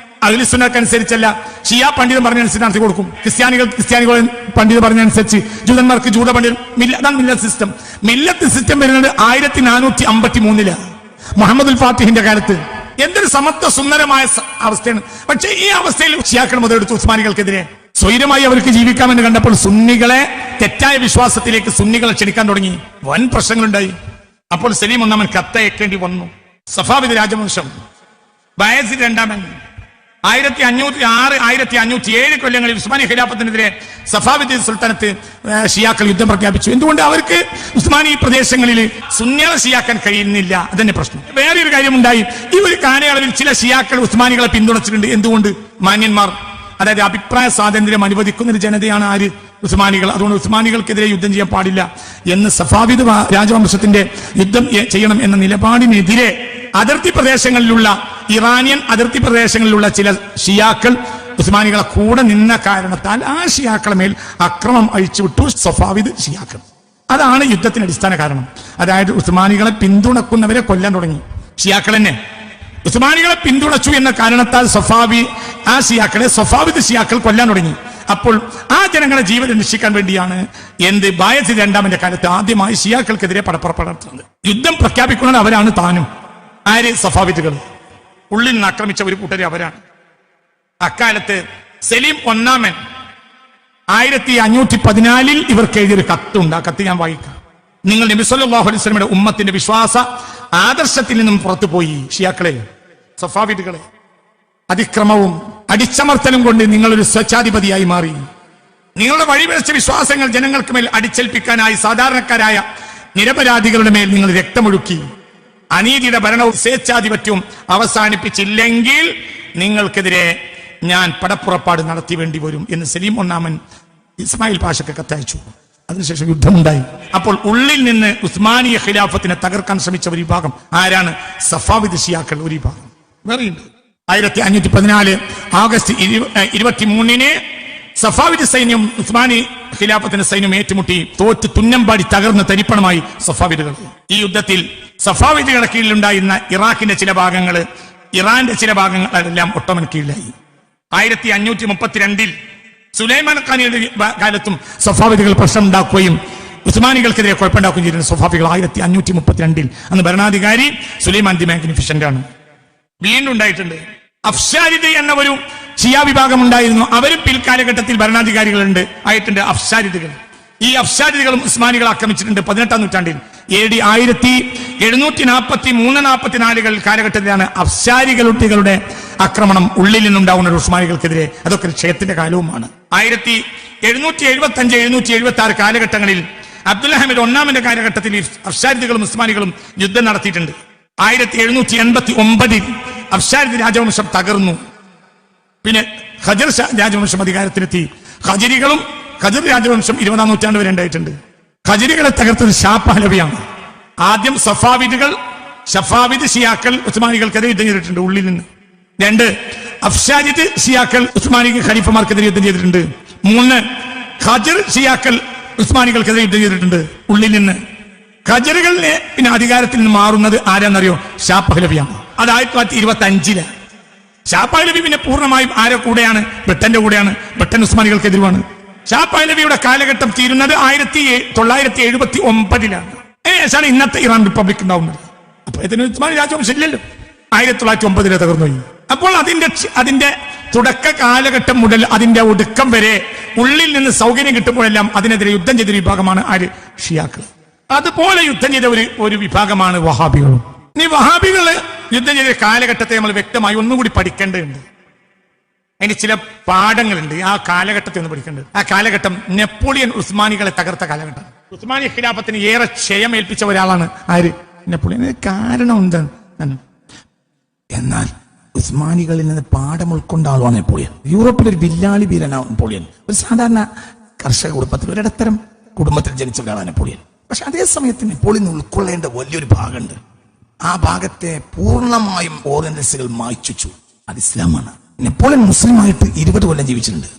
അഹ്ലു സുന്നക്കനുസരിച്ചല്ല, ഷിയ പണ്ഡിതൻ പറഞ്ഞനുസരിച്ച് നടത്തി കൊടുക്കും. ക്രിസ്ത്യാനികൾ പണ്ഡിതൻ പറഞ്ഞനുസരിച്ച്, ജൂതന്മാർക്ക് ജൂത പണ്ഡിതൻ. അതാണ് മില്ലത്ത് സിസ്റ്റം. മില്ലത്ത് സിസ്റ്റം വരുന്നത് 1453 മുഹമ്മദുൽ ഫാത്തിഹിന്റെ കാലത്ത്. എന്തൊരു സമത്വ സുന്ദരമായ അവസ്ഥയാണ്. പക്ഷേ ഈ അവസ്ഥയിൽ ഷിയാക്കൾ മുതലെടുത്ത് ഉസ്മാനികൾക്കെതിരെ സ്വൈരമായി അവർക്ക് ജീവിക്കാമെന്ന് കണ്ടപ്പോൾ സുന്നികളെ തെറ്റായ വിശ്വാസത്തിലേക്ക് സുന്നികളെ ക്ഷണിക്കാൻ തുടങ്ങി. വൻ പ്രശ്നങ്ങളുണ്ടായി. അപ്പോൾ സലീം ഒന്നാമൻ കത്തയക്കേണ്ടി വന്നു. സഫാവിദ് രാജവംശം ബയസിദ് രണ്ടാമൻ 1506, 1507 കൊല്ലങ്ങളിൽ ഉസ്മാനി ഖിലാഫത്തിനെതിരെ സഫാവിദ് സുൽത്താനത്ത് ഷിയാക്കൾ യുദ്ധം പ്രഖ്യാപിച്ചു. എന്തുകൊണ്ട്? അവർക്ക് ഉസ്മാനി പ്രദേശങ്ങളിൽ സുന്നികളെ ഷിയാക്കാൻ കഴിയുന്നില്ല. അതന്നെ പ്രശ്നം. വേറൊരു കാര്യമുണ്ടായി. ഈ ഒരു കാലയളവിൽ ചില ഷിയാക്കൾ ഉസ്മാനികളെ പിന്തുണച്ചിട്ടുണ്ട്. എന്തുകൊണ്ട്? മാന്യന്മാർ, അതായത് അഭിപ്രായ സ്വാതന്ത്ര്യം അനുവദിക്കുന്ന ഒരു ജനതയാണ് ആര്? ഉസ്മാനികൾ. അതുകൊണ്ട് ഉസ്മാനികൾക്കെതിരെ യുദ്ധം ചെയ്യാൻ പാടില്ല എന്ന് സഫാവിദ് രാജവംശത്തിന്റെ യുദ്ധം ചെയ്യണം എന്ന നിലപാടിനെതിരെ അതിർത്തി പ്രദേശങ്ങളിലുള്ള ഇറാനിയൻ അതിർത്തി പ്രദേശങ്ങളിലുള്ള ചില ഷിയാക്കൾ ഉസ്മാനികളെ കൂടെ നിന്ന കാരണത്താൽ ആ ഷിയാക്കളെ മേൽ അക്രമം അഴിച്ചുവിട്ടു സഫാവിദ് ഷിയാക്കൾ. അതാണ് യുദ്ധത്തിന് അടിസ്ഥാന കാരണം. അതായത് ഉസ്മാനികളെ പിന്തുണക്കുന്നവരെ കൊല്ലാൻ തുടങ്ങി ഷിയാക്കൾ തന്നെ. ഉസ്മാനികളെ പിന്തുണച്ചു എന്ന കാരണത്താൽ സഫാവിദ് ഷിയാക്കൾ കൊല്ലാൻ തുടങ്ങി. അപ്പോൾ ആ ജനങ്ങളെ ജീവൻ രക്ഷിക്കാൻ വേണ്ടിയാണ് ബയസിദ് രണ്ടാമന്റെ കാലത്ത് ആദ്യമായി ഷിയാക്കൾക്കെതിരെ പടപ്പുറപ്പ് നടത്തുന്നത്. യുദ്ധം പ്രഖ്യാപിക്കുന്നത് അവരാണ് താനും. ആര്? സഫാവിദുകൾ. ഉള്ളിൽ നിന്ന് ആക്രമിച്ച ഒരു കൂട്ടരെ അവരാണ്. അക്കാലത്ത് സലീം ഒന്നാമൻ 1514 ഇവർക്ക് എഴുതിയൊരു കത്തുണ്ട്. ആ കത്ത് ഞാൻ വായിക്കാം. നിങ്ങൾ നബി സല്ലല്ലാഹു അലൈഹി വസല്ലമയുടെ ഉമ്മത്തിന്റെ വിശ്വാസ ആദർശത്തിൽ നിന്നും പുറത്തുപോയി ഷിയാക്കളെ, സഫാവിദുകളെ. അതിക്രമവും അടിച്ചമർത്തലും കൊണ്ട് നിങ്ങളൊരു സ്വച്ഛാധിപതിയായി മാറി. നിങ്ങളുടെ വഴിപിഴച്ച വിശ്വാസങ്ങൾ ജനങ്ങൾക്ക് മേൽ അടിച്ചേൽപ്പിക്കാനായി സാധാരണക്കാരായ നിരപരാധികളുടെ മേൽ നിങ്ങൾ രക്തമൊഴുക്കി. അനീതിയുടെ ഭരണവും സ്വേച്ഛാധിപത്യവും അവസാനിപ്പിച്ചില്ലെങ്കിൽ നിങ്ങൾക്കെതിരെ ഞാൻ പടപ്പുറപ്പാട് നടത്തി വേണ്ടി വരും എന്ന് സലീം ഒന്നാമൻ ഇസ്മായിൽ പാഷക്ക് കത്തയച്ചു. അതിനുശേഷം യുദ്ധമുണ്ടായി. അപ്പോൾ ഉള്ളിൽ നിന്ന് ഉസ്മാനിയ ഖിലാഫത്തിനെ തകർക്കാൻ ശ്രമിച്ച ഒരു വിഭാഗം ആരാണ്? സഫാവിദ് ഷിയാക്കൾ ഒരു വിഭാഗം വേറെയുണ്ട്. 1514 ആഗസ്റ്റ് 23 സഫാവിദ് സൈന്യം ഉസ്മാനി ഖിലാഫത്തിന്റെ സൈന്യം ഏറ്റുമുട്ടി തോറ്റ് തുന്നമ്പാടി തകർന്ന് തരിപ്പണമായി സഫാവിദുകൾ. ഈ യുദ്ധത്തിൽ സഫാവിദുകളുടെ കീഴിലുണ്ടായിരുന്ന ഇറാഖിന്റെ ചില ഭാഗങ്ങൾ, ഇറാന്റെ ചില ഭാഗങ്ങളെല്ലാം ഒട്ടോമൻ കീഴിലായി. 1532 സുലൈമാൻ ഖാനിയുടെ കാലത്തും സഫാവിദുകൾ പ്രശ്നം ഉണ്ടാക്കുകയും ഉസ്മാനികൾക്കെതിരെ കുഴപ്പമുണ്ടാക്കുകയും ചെയ്തിരുന്ന സഫാവികൾ 1532 അന്ന് ഭരണാധികാരി സുലൈമാൻ ദി മാഗ്നിഫിഷ്യന്റ് ആണ്. വീണ്ടും ഉണ്ടായിട്ടുണ്ട്. അഫ്ശാരിദ് എന്ന ഒരു ഷിയ വിഭാഗം ഉണ്ടായിരുന്നു. അവരും പിൽക്കാലഘട്ടത്തിൽ ഭരണാധികാരികളുണ്ട് ആയിട്ടുണ്ട്. അഫ്ശാരിദുകൾ. ഈ അഫ്ശാരിദുകളും ഉസ്മാനികൾ ആക്രമിച്ചിട്ടുണ്ട് 18ാം നൂറ്റാണ്ടിൽ. AD 1743-44 കാലഘട്ടത്തിലാണ് അഫ്ശാരികളുടെ ആക്രമണം ഉള്ളിൽ നിന്നുണ്ടാവുന്ന ഉസ്മാനികൾക്കെതിരെ. അതൊക്കെ ക്ഷയത്തിന്റെ കാലവുമാണ്. 1775-1776 കാലഘട്ടങ്ങളിൽ അബ്ദുൽ ഹമീദ് ഒന്നാമന്റെ കാലഘട്ടത്തിൽ അഫ്ശാരിദുകളും ഉസ്മാനികളും യുദ്ധം നടത്തിയിട്ടുണ്ട്. 1789 അഫ്ശാരിദ് രാജവംശം തകർന്നു. പിന്നെ ഖജർ രാജവംശം അധികാരത്തിലെത്തി. ഖജർ രാജവംശം 20ാം നൂറ്റാണ്ട് വരെ ഉണ്ടായിട്ടുണ്ട്. ഖജരികളെ തകർത്തത് ഷാ പഹലവിയാണ്. ആദ്യം സഫാവിദ് ഷിയാക്കൾ ഉസ്മാനികൾക്കെതിരെ യുദ്ധം ചെയ്തിട്ടുണ്ട് ഉള്ളിൽ നിന്ന്. 2 അഫ്ശാരിദ് ഷിയാക്കൾ ഉസ്മാനിക ഖലീഫമാർക്കെതിരെ യുദ്ധം ചെയ്തിട്ടുണ്ട്. 3 ഖജർ ഷിയാക്കൾ ഉസ്മാനികൾക്കെതിരെ യുദ്ധം ചെയ്തിട്ടുണ്ട് ഉള്ളിൽ നിന്ന്. ഖജറുകളിലെ പിന്നെ അധികാരത്തിൽ നിന്ന് മാറുന്നത് ആരാന്നറിയോ? ഷാ പഹലവിയാണ്. അത് 1925 ഷാ പഹലവി പിന്നെ പൂർണ്ണമായും ആരെ കൂടെയാണ്? ബ്രിട്ടന്റെ കൂടെയാണ്. ബ്രിട്ടൻ ഉസ്മാനികൾക്കെതിരുമാണ്. ഷാ പഹലവിയുടെ കാലഘട്ടം തീരുന്നത് 1979 ഏകദേശമാണ് ഇന്നത്തെ ഇറാൻ റിപ്പബ്ലിക് ഉണ്ടാവുന്നത്. അപ്പൊ ഇതിന് ഉസ്മാനി രാജവംശം ഇല്ലല്ലോ. 1909 തകർന്നു. അപ്പോൾ അതിന്റെ തുടക്ക കാലഘട്ടം മുതൽ അതിന്റെ ഒടുക്കം വരെ ഉള്ളിൽ നിന്ന് സൗകര്യം കിട്ടുമ്പോഴെല്ലാം അതിനെതിരെ യുദ്ധം ചെയ്ത വിഭാഗമാണ് ആര്? ഷിയാക്കൾ. അതുപോലെ യുദ്ധം ചെയ്ത ഒരു വിഭാഗമാണ് വഹാബികളും. ഇനി വഹാബികള് യുദ്ധം ചെയ്ത കാലഘട്ടത്തെ നമ്മൾ വ്യക്തമായി ഒന്നുകൂടി പഠിക്കേണ്ടതുണ്ട്. അതിന് ചില പാഠങ്ങളുണ്ട്. ആ കാലഘട്ടത്തെ ഒന്ന് പഠിക്കേണ്ടത്. ആ കാലഘട്ടം നെപ്പോളിയൻ ഉസ്മാനികളെ തകർത്ത കാലഘട്ടം. ഉസ്മാനി ഖിലാഫത്തിന് ഏറെ ക്ഷയമേൽപ്പിച്ച ഒരാളാണ് ആര്? നെപ്പോളിയൻ. കാരണം എന്താണ്? എന്നാൽ ഉസ്മാനികളിൽ നിന്ന് പാഠം ഉൾക്കൊണ്ട ആളാണ് നെപ്പോളിയൻ. യൂറോപ്പിലൊരു വില്ലാളി വീരനാണ് നെപ്പോളിയൻ. ഒരു സാധാരണ കർഷക കുടുംബത്തിൽ, ഒരിടത്തരം കുടുംബത്തിൽ ജനിച്ച ഒരാളാണ് നെപ്പോളിയൻ. പക്ഷെ അതേ സമയത്ത് നെപ്പോളിയൻ ഉൾക്കൊള്ളേണ്ട വലിയൊരു ഭാഗമുണ്ട്. ആ ഭാഗത്തെ പൂർണ്ണമായും ഓറിയന്റലിസ്റ്റുകൾ മായ്ച്ചു. അത് ഇസ്ലാമാണ്. നെപ്പോളിയൻ മുസ്ലിമായിട്ട് 20 കൊല്ലം ജീവിച്ചിട്ടുണ്ട്.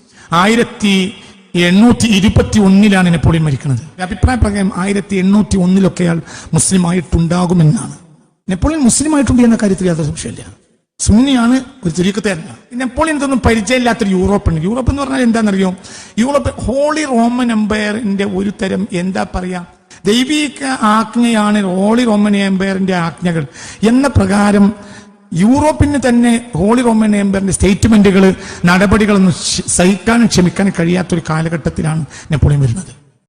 1821 നെപ്പോളിയൻ മരിക്കുന്നത്. അഭിപ്രായ പ്രകാരം 1801 അയാൾ മുസ്ലിമായിട്ടുണ്ടാകുമെന്നാണ്. നെപ്പോളിയൻ മുസ്ലിമായിട്ടുണ്ട് എന്ന കാര്യത്തിൽ യാതൊരു സംശയമില്ല. സുന്നിയാണ്, ഒരു തുരീക്കത്തല്ല. നെപ്പോളിയൻ ഇതൊന്നും പരിചയമില്ലാത്തൊരു യൂറോപ്പുണ്ട്. യൂറോപ്പ് എന്ന് പറഞ്ഞാൽ എന്താണെന്നറിയോ? യൂറോപ്പ് ഹോളി റോമൻ എംപയറിന്റെ ഒരു തരം എന്താ പറയാ, ദൈവിക ആജ്ഞയാണ് ഹോളി റോമൻ എംപയറിന്റെ ആജ്ഞകൾ എന്ന പ്രകാരം യൂറോപ്പിന് തന്നെ ഹോളി റോമൻ എംപയറിന്റെ സ്റ്റേറ്റ്മെന്റുകൾ, നടപടികളൊന്നും സഹിക്കാനും ക്ഷമിക്കാനും കഴിയാത്തൊരു കാലഘട്ടത്തിലാണ് നെപ്പോളിയൻ വരുന്നത്.